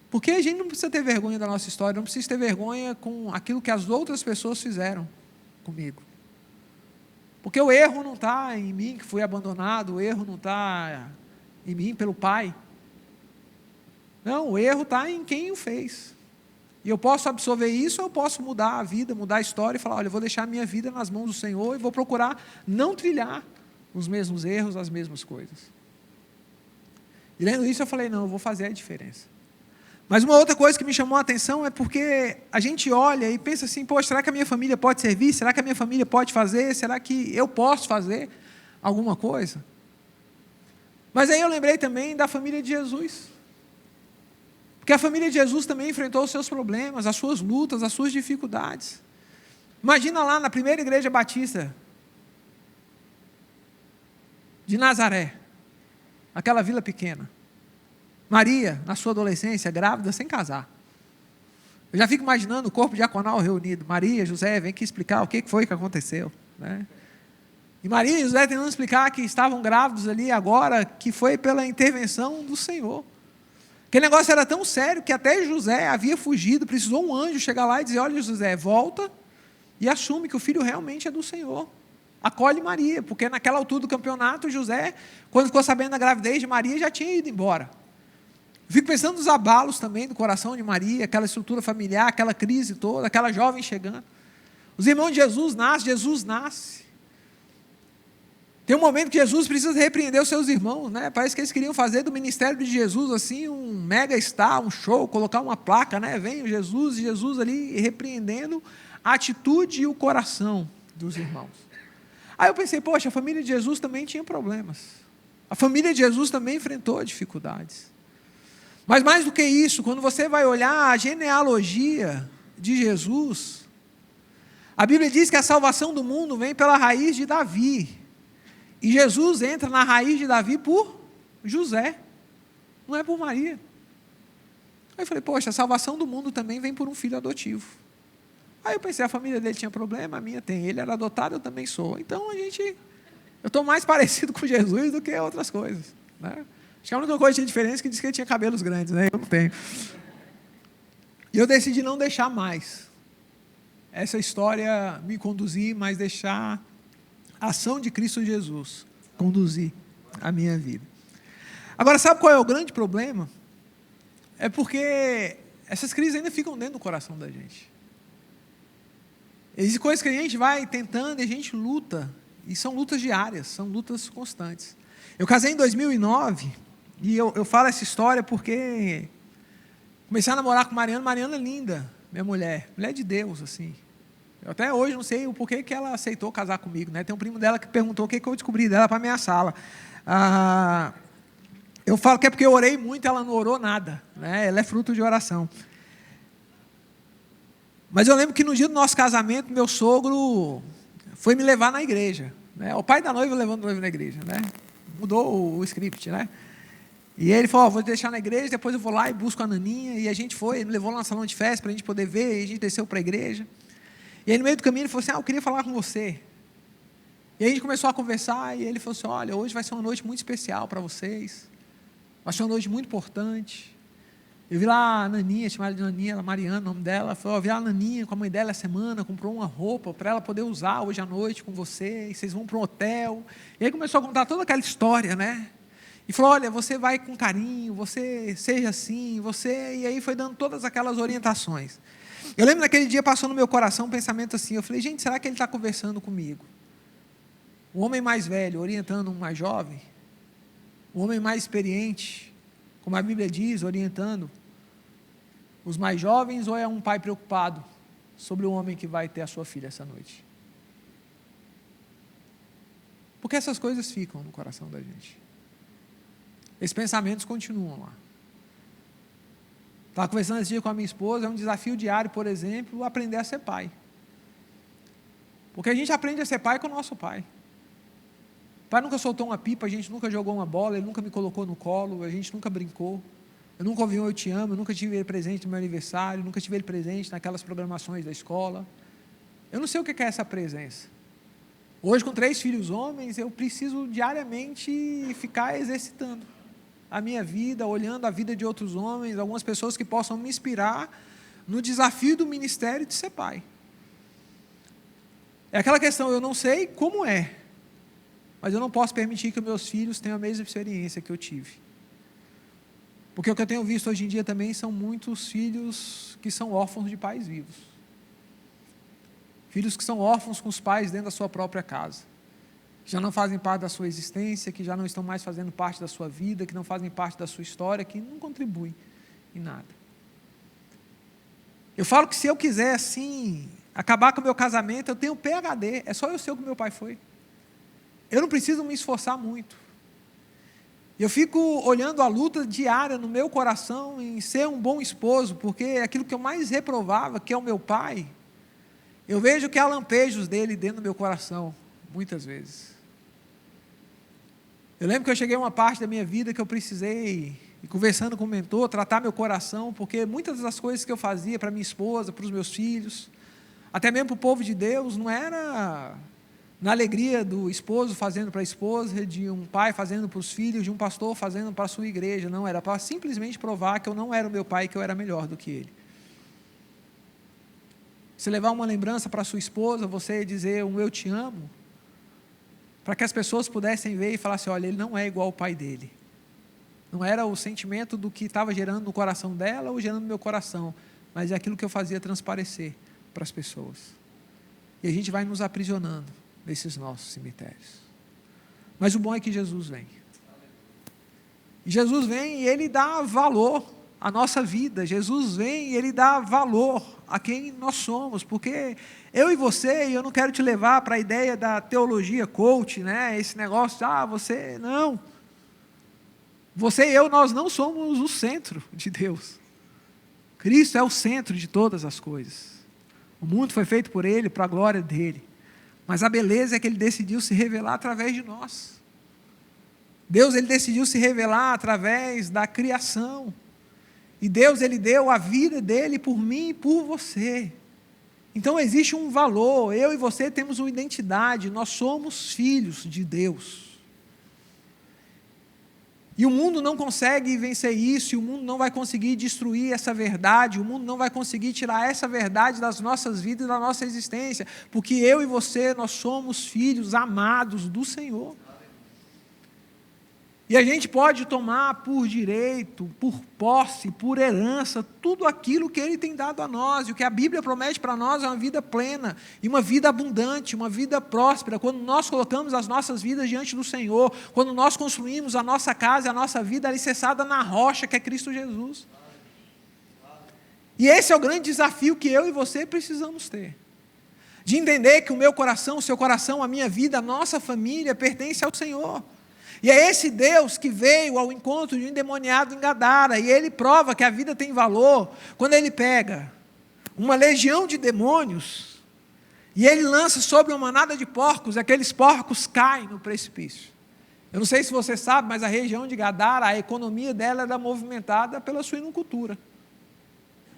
Porque a gente não precisa ter vergonha da nossa história, não precisa ter vergonha com aquilo que as outras pessoas fizeram comigo. Porque o erro não está em mim, que fui abandonado, o erro não está em mim pelo pai. Não, o erro está em quem o fez. E eu posso absorver isso, ou eu posso mudar a vida, mudar a história e falar, olha, eu vou deixar a minha vida nas mãos do Senhor e vou procurar não trilhar os mesmos erros, as mesmas coisas. E lendo isso eu falei, não, eu vou fazer a diferença. Mas uma outra coisa que me chamou a atenção é porque a gente olha e pensa assim, poxa, será que a minha família pode servir? Será que a minha família pode fazer? Será que eu posso fazer alguma coisa? Mas aí eu lembrei também da família de Jesus. Porque a família de Jesus também enfrentou os seus problemas, as suas lutas, as suas dificuldades. Imagina lá na primeira igreja batista de Nazaré, aquela vila pequena. Maria, na sua adolescência, grávida, sem casar. Eu já fico imaginando o corpo diaconal reunido. Maria, José, vem aqui explicar o que foi que aconteceu, né? E Maria e José tentando explicar que estavam grávidos ali agora, que foi pela intervenção do Senhor. Aquele negócio era tão sério que até José havia fugido, precisou um anjo chegar lá e dizer, olha José, volta e assume que o filho realmente é do Senhor. Acolhe Maria, porque naquela altura do campeonato, José, quando ficou sabendo da gravidez de Maria, já tinha ido embora. Fico pensando nos abalos também do coração de Maria, aquela estrutura familiar, aquela crise toda, aquela jovem chegando. Os irmãos de Jesus nasce. Tem um momento que Jesus precisa repreender os seus irmãos, né? Parece que eles queriam fazer do ministério de Jesus assim um mega star, um show, colocar uma placa, né? Vem o Jesus, e Jesus ali repreendendo a atitude e o coração dos irmãos. Aí eu pensei, poxa, a família de Jesus também tinha problemas. A família de Jesus também enfrentou dificuldades. Mas mais do que isso, quando você vai olhar a genealogia de Jesus, a Bíblia diz que a salvação do mundo vem pela raiz de Davi. E Jesus entra na raiz de Davi por José, não é por Maria. Aí eu falei, poxa, a salvação do mundo também vem por um filho adotivo. Aí eu pensei, a família dele tinha problema, a minha tem. Ele era adotado, eu também sou. Então eu estou mais parecido com Jesus do que outras coisas, né? Acho que a única coisa que tinha diferença é que disse que ele tinha cabelos grandes, né? Eu não tenho. E eu decidi não deixar mais essa história me conduzir, mas deixar a ação de Cristo Jesus conduzir a minha vida. Agora, sabe qual é o grande problema? É porque essas crises ainda ficam dentro do coração da gente. Existem coisas que a gente vai tentando e a gente luta, e são lutas diárias, são lutas constantes. Eu casei em 2009, e eu falo essa história porque comecei a namorar com Mariana é linda, minha mulher de Deus, assim. Eu até hoje não sei o porquê que ela aceitou casar comigo, né? Tem um primo dela que perguntou o que eu descobri dela para ameaçá-la. Eu falo que é porque eu orei muito, ela não orou nada, né? Ela é fruto de oração. Mas eu lembro que no dia do nosso casamento, meu sogro foi me levar na igreja, né? O pai da noiva levando o noivo na igreja, né? Mudou o script, né? E ele falou, vou te deixar na igreja, depois eu vou lá e busco a Naninha. E a gente foi, ele me levou lá no salão de festa para a gente poder ver, e a gente desceu para a igreja. E aí no meio do caminho ele falou assim, eu queria falar com você. E aí a gente começou a conversar, e ele falou assim, olha, hoje vai ser uma noite muito especial para vocês, vai ser uma noite muito importante. Eu vi lá a Naninha, chamada de Naninha, ela Mariana, o nome dela, falou, eu vi lá a Naninha com a mãe dela essa semana, comprou uma roupa para ela poder usar hoje à noite com vocês, vocês vão para um hotel. E aí começou a contar toda aquela história, né? E falou, olha, você vai com carinho, você seja assim, você... E aí foi dando todas aquelas orientações. Eu lembro naquele dia passou no meu coração um pensamento assim, eu falei, gente, será que ele está conversando comigo? O homem mais velho orientando um mais jovem, o homem mais experiente como a Bíblia diz, orientando os mais jovens, ou é um pai preocupado sobre o homem que vai ter a sua filha essa noite? Porque essas coisas ficam no coração da gente. Esses pensamentos continuam lá. Estava conversando esse dia com a minha esposa, é um desafio diário, por exemplo, aprender a ser pai. Porque a gente aprende a ser pai com o nosso pai. O pai nunca soltou uma pipa, a gente nunca jogou uma bola, ele nunca me colocou no colo, a gente nunca brincou. Eu nunca ouvi um eu te amo, eu nunca tive ele presente no meu aniversário, nunca tive ele presente naquelas programações da escola. Eu não sei o que é essa presença. Hoje, com 3 filhos homens, eu preciso diariamente ficar exercitando a minha vida, olhando a vida de outros homens, algumas pessoas que possam me inspirar no desafio do ministério de ser pai. É aquela questão, eu não sei como é, mas eu não posso permitir que meus filhos tenham a mesma experiência que eu tive. Porque o que eu tenho visto hoje em dia também são muitos filhos que são órfãos de pais vivos. Filhos que são órfãos com os pais dentro da sua própria casa. Que já não fazem parte da sua existência, que já não estão mais fazendo parte da sua vida, que não fazem parte da sua história, que não contribuem em nada. Eu falo que se eu quiser, assim, acabar com o meu casamento, eu tenho PhD, é só eu ser o que meu pai foi. Eu não preciso me esforçar muito. Eu fico olhando a luta diária no meu coração em ser um bom esposo, porque aquilo que eu mais reprovava, que é o meu pai, eu vejo que há lampejos dele dentro do meu coração, muitas vezes. Eu lembro que eu cheguei a uma parte da minha vida que eu precisei, e conversando com o mentor, tratar meu coração, porque muitas das coisas que eu fazia para minha esposa, para os meus filhos, até mesmo para o povo de Deus, não era na alegria do esposo fazendo para a esposa, de um pai fazendo para os filhos, de um pastor fazendo para a sua igreja, não, era para simplesmente provar que eu não era o meu pai, que eu era melhor do que ele. Você levar uma lembrança para a sua esposa, você dizer um eu te amo, para que as pessoas pudessem ver e falar assim, olha, ele não é igual ao pai dele. Não era o sentimento do que estava gerando no coração dela ou gerando no meu coração, mas é aquilo que eu fazia transparecer para as pessoas. E a gente vai nos aprisionando nesses nossos cemitérios. Mas o bom é que Jesus vem. E Jesus vem e Ele dá valor à nossa vida. Jesus vem e Ele dá valor a quem nós somos. Porque eu e você, e eu não quero te levar para a ideia da teologia coach, né? Esse negócio, você, não. Você e eu, nós não somos o centro de Deus. Cristo é o centro de todas as coisas. O mundo foi feito por Ele, para a glória dEle. Mas a beleza é que Ele decidiu se revelar através de nós. Deus, Ele decidiu se revelar através da criação. E Deus, Ele deu a vida dEle por mim e por você. Então existe um valor, eu e você temos uma identidade, nós somos filhos de Deus. E o mundo não consegue vencer isso, e o mundo não vai conseguir destruir essa verdade, o mundo não vai conseguir tirar essa verdade das nossas vidas e da nossa existência, porque eu e você, nós somos filhos amados do Senhor. E a gente pode tomar por direito, por posse, por herança, tudo aquilo que Ele tem dado a nós. E o que a Bíblia promete para nós é uma vida plena, e uma vida abundante, uma vida próspera. Quando nós colocamos as nossas vidas diante do Senhor, quando nós construímos a nossa casa e a nossa vida alicerçada na rocha que é Cristo Jesus. E esse é o grande desafio que eu e você precisamos ter. De entender que o meu coração, o seu coração, a minha vida, a nossa família pertence ao Senhor. E é esse Deus que veio ao encontro de um endemoniado em Gadara, e Ele prova que a vida tem valor, quando Ele pega uma legião de demônios, e Ele lança sobre uma manada de porcos, e aqueles porcos caem no precipício. Eu não sei se você sabe, mas a região de Gadara, a economia dela era movimentada pela suinocultura.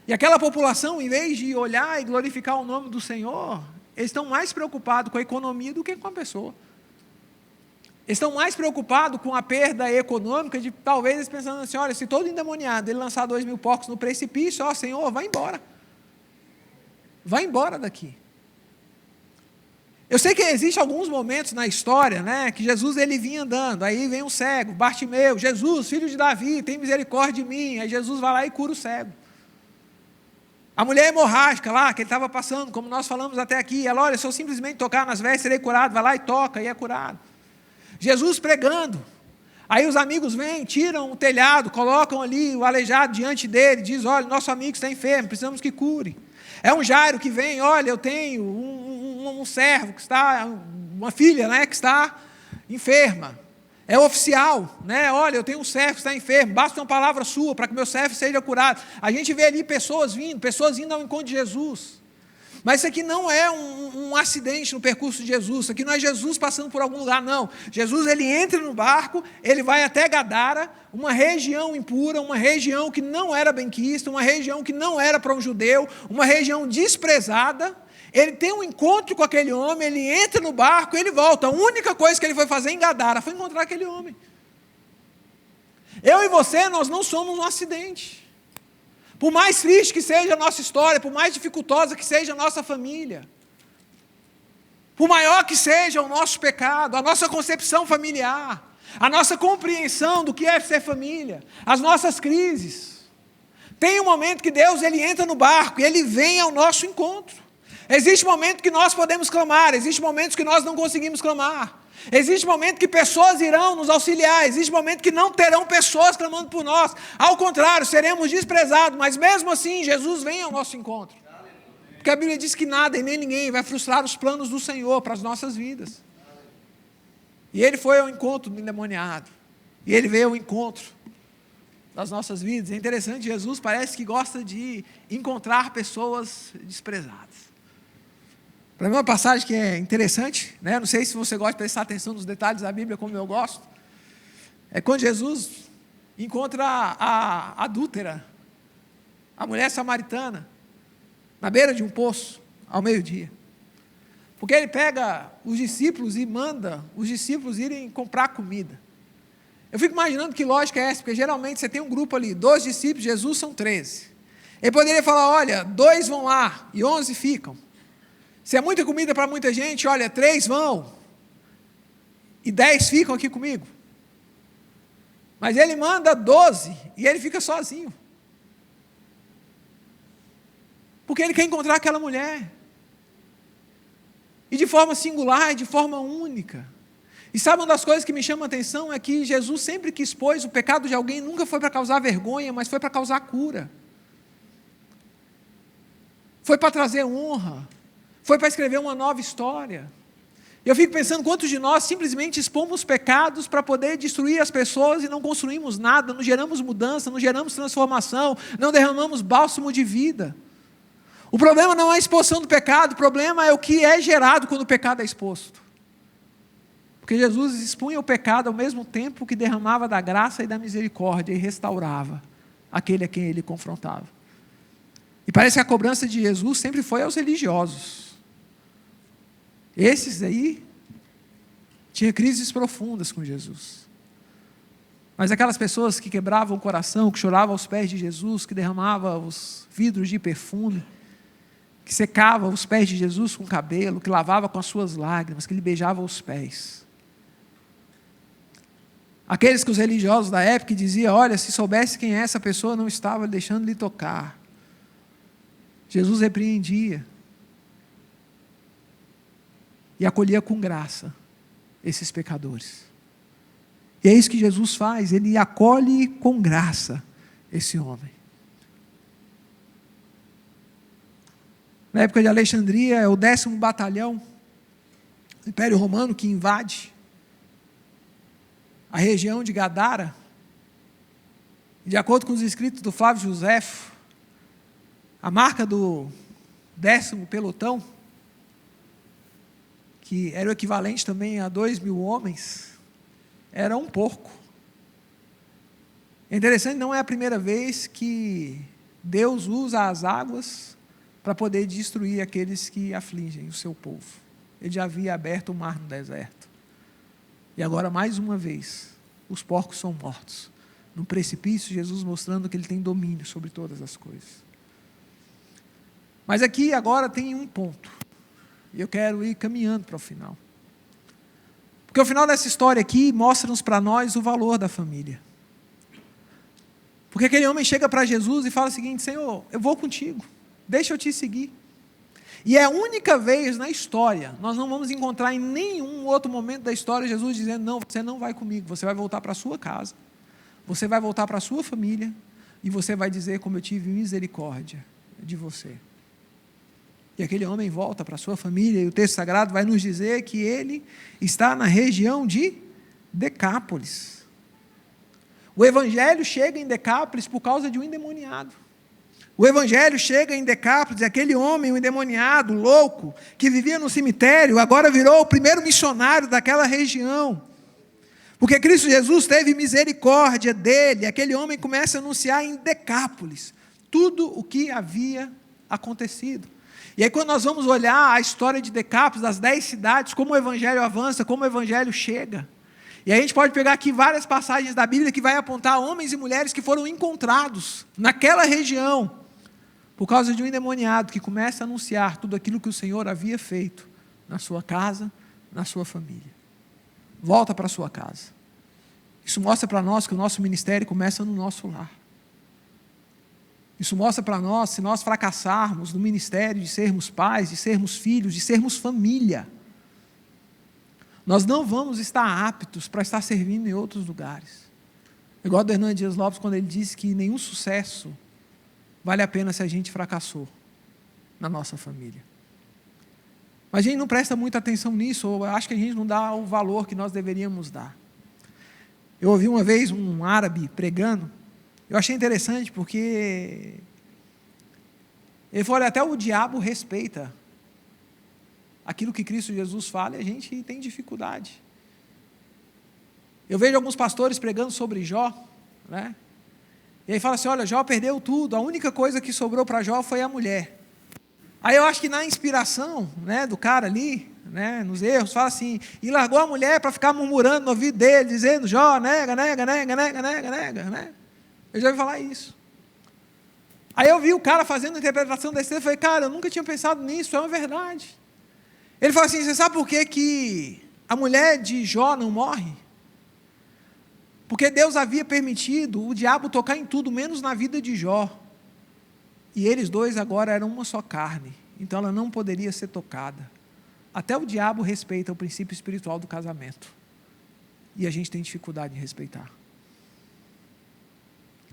E aquela população, em vez de olhar e glorificar o nome do Senhor, eles estão mais preocupados com a economia do que com a pessoa. Eles estão mais preocupados com a perda econômica, de talvez eles pensando assim, olha, se todo endemoniado ele lançar 2.000 porcos no precipício, Senhor, vai embora. Vai embora daqui. Eu sei que existem alguns momentos na história, né, que Jesus ele vinha andando, aí vem um cego, Bartimeu, Jesus, filho de Davi, tem misericórdia de mim, aí Jesus vai lá e cura o cego. A mulher hemorrágica lá, que ele estava passando, como nós falamos até aqui, ela, olha, se eu simplesmente tocar nas vestes, serei curado, vai lá e toca, e é curado. Jesus pregando, Aí os amigos vêm, tiram o telhado, colocam ali o aleijado diante dele, diz: olha, nosso amigo está enfermo, precisamos que cure. É um Jairo que vem: olha, eu tenho um servo que está, uma filha, né, que está enferma. É oficial, né? Olha, eu tenho um servo que está enfermo, basta uma palavra sua para que meu servo seja curado. A gente vê ali pessoas indo ao encontro de Jesus. Mas isso aqui não é um acidente no percurso de Jesus, isso aqui não é Jesus passando por algum lugar, não. Jesus, ele entra no barco, ele vai até Gadara, uma região impura, uma região que não era benquista, uma região que não era para um judeu, uma região desprezada. Ele tem um encontro com aquele homem, ele entra no barco e ele volta. A única coisa que ele foi fazer em Gadara foi encontrar aquele homem. Eu e você, nós não somos um acidente. Por mais triste que seja a nossa história, por mais dificultosa que seja a nossa família, por maior que seja o nosso pecado, a nossa concepção familiar, a nossa compreensão do que é ser família, as nossas crises, tem um momento que Deus, ele entra no barco e ele vem ao nosso encontro. Existe momento que nós podemos clamar, existe momentos que nós não conseguimos clamar. Existe momento que pessoas irão nos auxiliar, existe momento que não terão pessoas clamando por nós. Ao contrário, seremos desprezados, mas mesmo assim Jesus vem ao nosso encontro. Porque a Bíblia diz que nada e nem ninguém vai frustrar os planos do Senhor para as nossas vidas. E ele foi ao encontro do endemoniado. E ele veio ao encontro das nossas vidas. É interessante, Jesus parece que gosta de encontrar pessoas desprezadas. Para mim, uma passagem que é interessante, né? Não sei se você gosta de prestar atenção nos detalhes da Bíblia, como eu gosto, é quando Jesus encontra a adúltera, a mulher samaritana, na beira de um poço, ao meio-dia. Porque ele pega os discípulos e manda os discípulos irem comprar comida. Eu fico imaginando que lógica é essa, porque geralmente você tem um grupo ali, 12 discípulos, Jesus são 13. Ele poderia falar: olha, 2 vão lá e 11 ficam. Se é muita comida para muita gente, olha, 3 vão e 10 ficam aqui comigo. Mas ele manda 12 e ele fica sozinho. Porque ele quer encontrar aquela mulher. E de forma singular, de forma única. E sabe, uma das coisas que me chama a atenção é que Jesus sempre que expôs o pecado de alguém, nunca foi para causar vergonha, mas foi para causar cura. Foi para trazer honra. Foi para escrever uma nova história. Eu fico pensando quantos de nós simplesmente expomos pecados para poder destruir as pessoas e não construímos nada, não geramos mudança, não geramos transformação, não derramamos bálsamo de vida. O problema não é a exposição do pecado, o problema é o que é gerado quando o pecado é exposto. Porque Jesus expunha o pecado ao mesmo tempo que derramava da graça e da misericórdia e restaurava aquele a quem ele confrontava. E parece que a cobrança de Jesus sempre foi aos religiosos. Esses aí tinham crises profundas com Jesus. Mas aquelas pessoas que quebravam o coração, que choravam aos pés de Jesus, que derramavam os vidros de perfume, que secava os pés de Jesus com cabelo, que lavava com as suas lágrimas, que lhe beijava os pés. Aqueles que os religiosos da época diziam: olha, se soubesse quem é essa pessoa, não estava deixando lhe tocar. Jesus repreendia e acolhia com graça esses pecadores. E é isso que Jesus faz, ele acolhe com graça esse homem. Na época de Alexandria, é o 10º batalhão do Império Romano que invade a região de Gadara. De acordo com os escritos do Flávio Joséfo, a marca do 10º pelotão, que era o equivalente também a 2.000 homens, era um porco. É interessante, não é a primeira vez que Deus usa as águas para poder destruir aqueles que afligem o seu povo. Ele já havia aberto o mar no deserto. E agora, mais uma vez, os porcos são mortos. No precipício, Jesus mostrando que ele tem domínio sobre todas as coisas. Mas aqui agora tem um ponto. E eu quero ir caminhando para o final. Porque o final dessa história aqui mostra-nos para nós o valor da família. Porque aquele homem chega para Jesus e fala o seguinte: Senhor, eu vou contigo, deixa eu te seguir. E é a única vez na história, nós não vamos encontrar em nenhum outro momento da história Jesus dizendo: não, você não vai comigo, você vai voltar para a sua casa, você vai voltar para a sua família, e você vai dizer como eu tive misericórdia de você. E aquele homem volta para a sua família, e o texto sagrado vai nos dizer que ele está na região de Decápolis. O evangelho chega em Decápolis por causa de um endemoniado. O evangelho chega em Decápolis, aquele homem, um endemoniado, louco, que vivia no cemitério, agora virou o primeiro missionário daquela região. Porque Cristo Jesus teve misericórdia dele, aquele homem começa a anunciar em Decápolis tudo o que havia acontecido. E aí quando nós vamos olhar a história de Decápolis, das 10 cidades, como o evangelho avança, como o evangelho chega. E aí a gente pode pegar aqui várias passagens da Bíblia que vai apontar homens e mulheres que foram encontrados naquela região, por causa de um endemoniado que começa a anunciar tudo aquilo que o Senhor havia feito na sua casa, na sua família. Volta para a sua casa. Isso mostra para nós que o nosso ministério começa no nosso lar. Isso mostra para nós, se nós fracassarmos no ministério de sermos pais, de sermos filhos, de sermos família, nós não vamos estar aptos para estar servindo em outros lugares. Igual do Hernando Dias Lopes, quando ele disse que nenhum sucesso vale a pena se a gente fracassou na nossa família. Mas a gente não presta muita atenção nisso, ou acho que a gente não dá o valor que nós deveríamos dar. Eu ouvi uma vez um árabe pregando, eu achei interessante porque ele falou: olha, até o diabo respeita aquilo que Cristo Jesus fala, e a gente tem dificuldade. Eu vejo alguns pastores pregando sobre Jó, né? E aí fala assim: olha, Jó perdeu tudo, a única coisa que sobrou para Jó foi a mulher. Aí eu acho que na inspiração, né, do cara ali, né, nos erros, fala assim: e largou a mulher para ficar murmurando no ouvido dele, dizendo: Jó, nega, nega, nega, nega, nega, nega, né? Eu já ouvi falar isso. Aí eu vi o cara fazendo a interpretação desse texto, e falei: cara, eu nunca tinha pensado nisso, é uma verdade. Ele falou assim: você sabe por que a mulher de Jó não morre? Porque Deus havia permitido o diabo tocar em tudo, menos na vida de Jó. E eles dois agora eram uma só carne, então ela não poderia ser tocada. Até o diabo respeita o princípio espiritual do casamento. E a gente tem dificuldade em respeitar.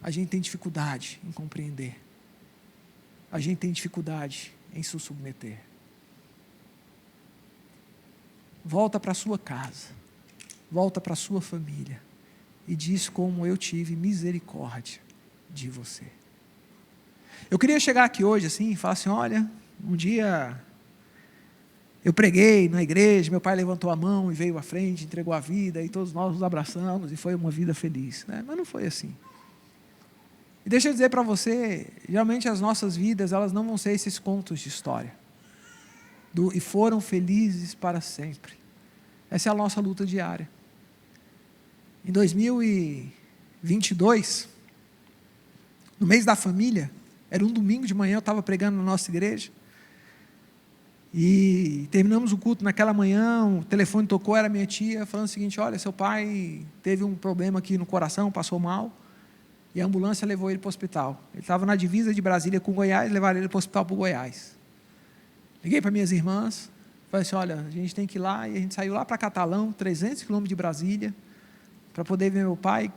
A gente tem dificuldade em compreender. A gente tem dificuldade em se submeter. Volta para a sua casa, volta para a sua família e diz como eu tive misericórdia de você. Eu queria chegar aqui hoje assim e falar assim: olha, um dia eu preguei na igreja, meu pai levantou a mão e veio à frente, entregou a vida e todos nós nos abraçamos e foi uma vida feliz, né? Mas não foi assim. E deixa eu dizer para você, geralmente as nossas vidas, elas não vão ser esses contos de história. E foram felizes para sempre. Essa é a nossa luta diária. Em 2022, no mês da família, era um domingo de manhã, eu estava pregando na nossa igreja, e terminamos o culto naquela manhã, o telefone tocou, era minha tia, falando o seguinte: olha, seu pai teve um problema aqui no coração, passou mal, e a ambulância levou ele para o hospital. Ele estava na divisa de Brasília com Goiás, levaram ele para o hospital para o Goiás. Liguei para minhas irmãs, falei assim: olha, a gente tem que ir lá, e a gente saiu lá para Catalão, 300 quilômetros de Brasília, para poder ver meu pai,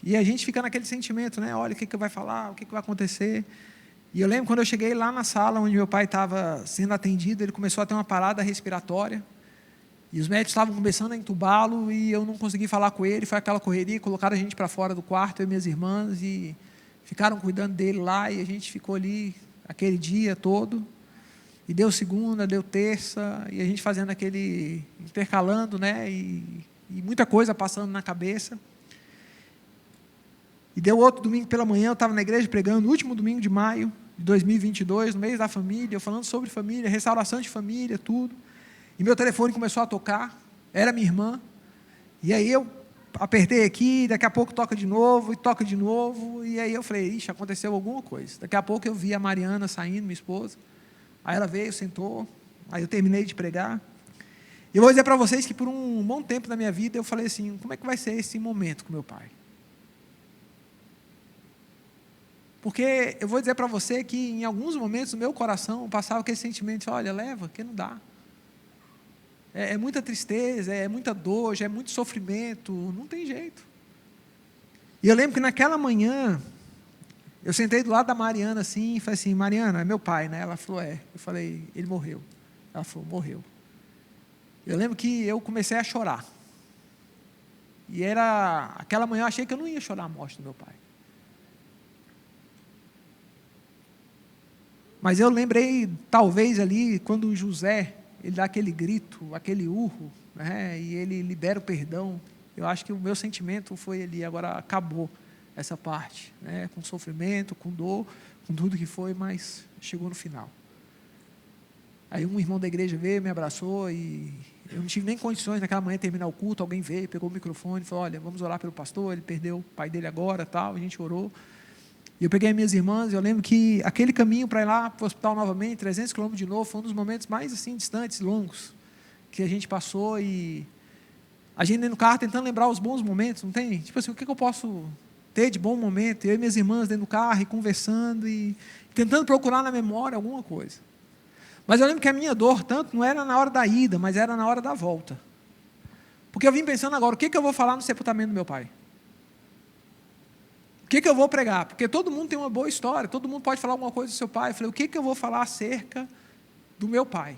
e a gente fica naquele sentimento, né? Olha, o que vai falar, o que vai acontecer. E eu lembro quando eu cheguei lá na sala onde meu pai estava sendo atendido, ele começou a ter uma parada respiratória, e os médicos estavam começando a entubá-lo, e eu não consegui falar com ele, foi aquela correria, colocaram a gente para fora do quarto, eu e minhas irmãs, e ficaram cuidando dele lá, e a gente ficou ali aquele dia todo, e deu segunda, deu terça, e a gente fazendo aquele, intercalando, né, e muita coisa passando na cabeça. E deu outro domingo pela manhã, eu estava na igreja pregando, no último domingo de maio de 2022, no mês da família, eu falando sobre família, restauração de família, tudo. E meu telefone começou a tocar, era minha irmã, e aí eu apertei aqui, daqui a pouco toca de novo, e aí eu falei: ixi, aconteceu alguma coisa. Daqui a pouco eu vi a Mariana saindo, minha esposa, aí ela veio, sentou, aí eu terminei de pregar. E eu vou dizer para vocês que por um bom tempo da minha vida eu falei assim: como é que vai ser esse momento com meu pai? Porque eu vou dizer para você que em alguns momentos no meu coração passava aquele sentimento, olha, leva, que não dá. É muita tristeza, é muita dor, já é muito sofrimento, não tem jeito. E eu lembro que naquela manhã, eu sentei do lado da Mariana assim, e falei assim, Mariana, é meu pai, né? Ela falou, é. Eu falei, ele morreu. Ela falou, morreu. Eu lembro que eu comecei a chorar. E aquela manhã eu achei que eu não ia chorar a morte do meu pai. Mas eu lembrei, talvez ali, quando o José, ele dá aquele grito, aquele urro, né, e ele libera o perdão. Eu acho que o meu sentimento foi ali, agora acabou essa parte, né, com sofrimento, com dor, com tudo que foi, mas chegou no final. Aí um irmão da igreja veio, me abraçou e eu não tive nem condições naquela manhã de terminar o culto, alguém veio, pegou o microfone e falou, olha, vamos orar pelo pastor, ele perdeu o pai dele agora, tal, a gente orou. E eu peguei minhas irmãs, eu lembro que aquele caminho para ir lá para o hospital novamente, 300 quilômetros de novo, foi um dos momentos mais assim, distantes, longos, que a gente passou e a gente dentro do carro tentando lembrar os bons momentos, não tem? Tipo assim, o que eu posso ter de bom momento? Eu e minhas irmãs dentro do carro e conversando e tentando procurar na memória alguma coisa. Mas eu lembro que a minha dor tanto não era na hora da ida, mas era na hora da volta. Porque eu vim pensando agora, o que eu vou falar no sepultamento do meu pai? O que eu vou pregar? Porque todo mundo tem uma boa história, todo mundo pode falar alguma coisa do seu pai. Eu falei, o que eu vou falar acerca do meu pai?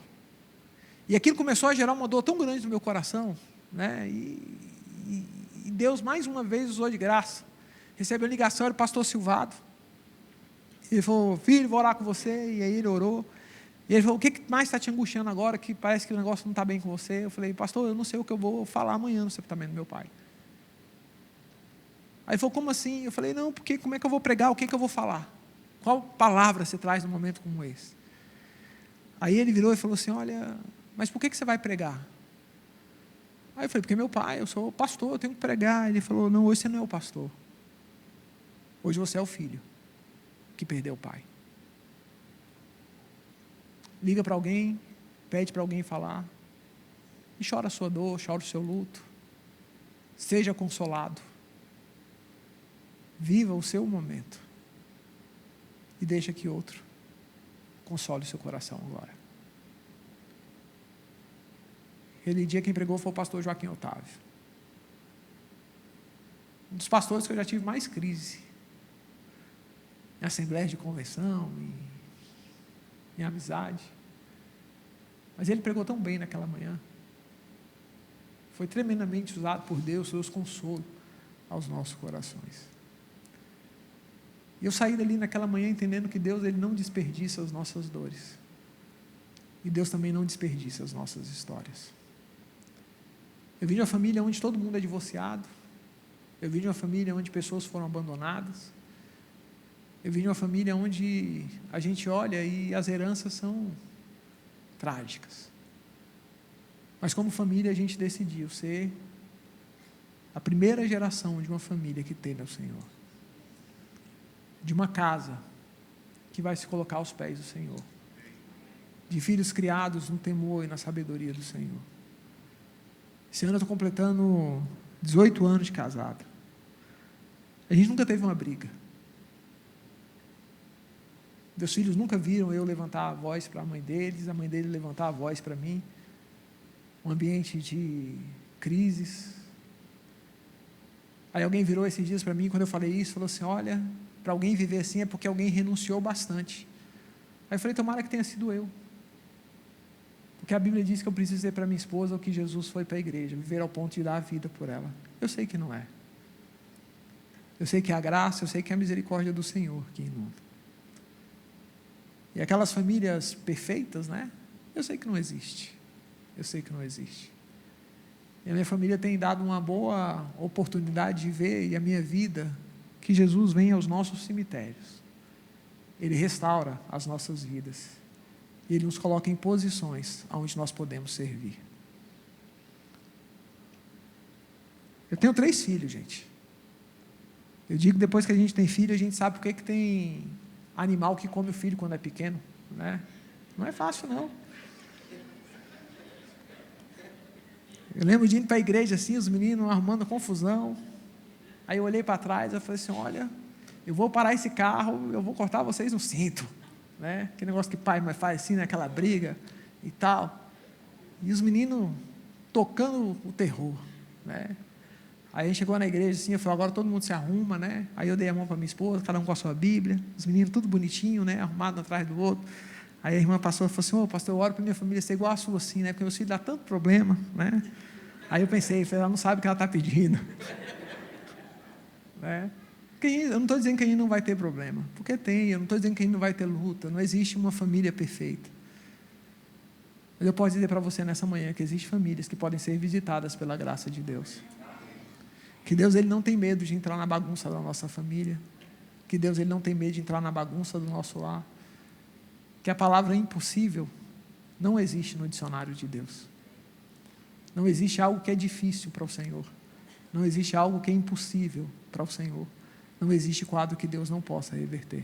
E aquilo começou a gerar uma dor tão grande no meu coração, né? E Deus mais uma vez usou de graça. Recebeu a ligação, era o pastor Silvado. Ele falou, filho, vou orar com você. E aí ele orou. E ele falou, o que mais está te angustiando agora, que parece que o negócio não está bem com você? Eu falei, pastor, eu não sei o que eu vou falar amanhã no sepultamento do meu pai. Aí ele falou, como assim? Eu falei, não, porque como é que eu vou pregar? O que eu vou falar? Qual palavra você traz num momento como esse? Aí ele virou e falou assim, olha, mas por que você vai pregar? Aí eu falei, porque meu pai, eu sou pastor, eu tenho que pregar. Ele falou, não, hoje você não é o pastor. Hoje você é o filho que perdeu o pai. Liga para alguém, pede para alguém falar, e chora a sua dor, chora o seu luto. Seja consolado. Viva o seu momento. E deixa que outro console o seu coração agora. Aquele dia quem pregou foi o pastor Joaquim Otávio. Um dos pastores que eu já tive mais crise. Em assembleias de convenção, em amizade. Mas ele pregou tão bem naquela manhã. Foi tremendamente usado por Deus, trouxe consolo aos nossos corações. E eu saí dali naquela manhã entendendo que Deus ele não desperdiça as nossas dores. E Deus também não desperdiça as nossas histórias. Eu vim de uma família onde todo mundo é divorciado. Eu vim de uma família onde pessoas foram abandonadas. Eu vim de uma família onde a gente olha e as heranças são trágicas. Mas como família a gente decidiu ser a primeira geração de uma família que teme ao Senhor. De uma casa que vai se colocar aos pés do Senhor. De filhos criados no temor e na sabedoria do Senhor. Esse ano eu estou completando 18 anos de casado. A gente nunca teve uma briga. Meus filhos nunca viram eu levantar a voz para a mãe deles, a mãe deles levantar a voz para mim. Um ambiente de crises. Aí alguém virou esses dias para mim, quando eu falei isso, falou assim, olha, para alguém viver assim é porque alguém renunciou bastante. Aí eu falei, tomara que tenha sido eu. Porque a Bíblia diz que eu preciso dizer para minha esposa o que Jesus foi para a igreja, viver ao ponto de dar a vida por ela. Eu sei que não é. Eu sei que é a graça, eu sei que é a misericórdia do Senhor que inunda. E aquelas famílias perfeitas, né? Eu sei que não existe. Eu sei que não existe. E a minha família tem dado uma boa oportunidade de ver, e a minha vida, que Jesus vem aos nossos cemitérios. Ele restaura as nossas vidas. E Ele nos coloca em posições onde nós podemos servir. Eu tenho 3 filhos, gente. Eu digo que depois que a gente tem filho, a gente sabe por que tem animal que come o filho quando é pequeno, né? Não é fácil, não. Eu lembro de ir para a igreja assim, os meninos arrumando confusão. Aí eu olhei para trás e falei assim, olha, eu vou parar esse carro, eu vou cortar vocês no cinto, né? Aquele negócio que pai e mãe faz assim, né? Aquela briga e tal. E os meninos tocando o terror, né? Aí a gente chegou na igreja assim, eu falei, agora todo mundo se arruma, né? Aí eu dei a mão para minha esposa, cada um com a sua Bíblia, os meninos tudo bonitinho, né? Arrumado um atrás do outro. Aí a irmã passou e falou assim, ô pastor, eu oro para minha família ser igual a sua assim, né? Porque meus filhos dão tanto problema, né? Aí eu pensei, ela não sabe o que ela está pedindo. Né? Eu não estou dizendo que a gente não vai ter problema, porque tem, eu não estou dizendo que a gente não vai ter luta, não existe uma família perfeita. Mas eu posso dizer para você nessa manhã que existem famílias que podem ser visitadas pela graça de Deus. Que Deus ele não tem medo de entrar na bagunça da nossa família. Que Deus ele não tem medo de entrar na bagunça do nosso lar. Que a palavra impossível não existe no dicionário de Deus. Não existe algo que é difícil para o Senhor. Não existe algo que é impossível para o Senhor. Não existe quadro que Deus não possa reverter.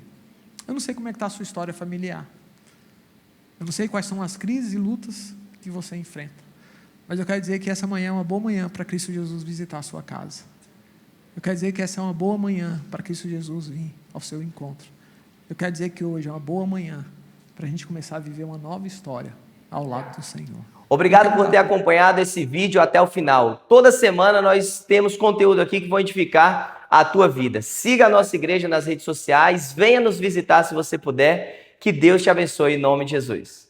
Eu não sei como é que está a sua história familiar. Eu não sei quais são as crises e lutas que você enfrenta. Mas eu quero dizer que essa manhã é uma boa manhã para Cristo Jesus visitar a sua casa. Eu quero dizer que essa é uma boa manhã para Cristo Jesus vir ao seu encontro. Eu quero dizer que hoje é uma boa manhã para a gente começar a viver uma nova história ao lado do Senhor. Obrigado por ter acompanhado esse vídeo até o final. Toda semana nós temos conteúdo aqui que vão edificar a tua vida. Siga a nossa igreja nas redes sociais, venha nos visitar se você puder. Que Deus te abençoe em nome de Jesus.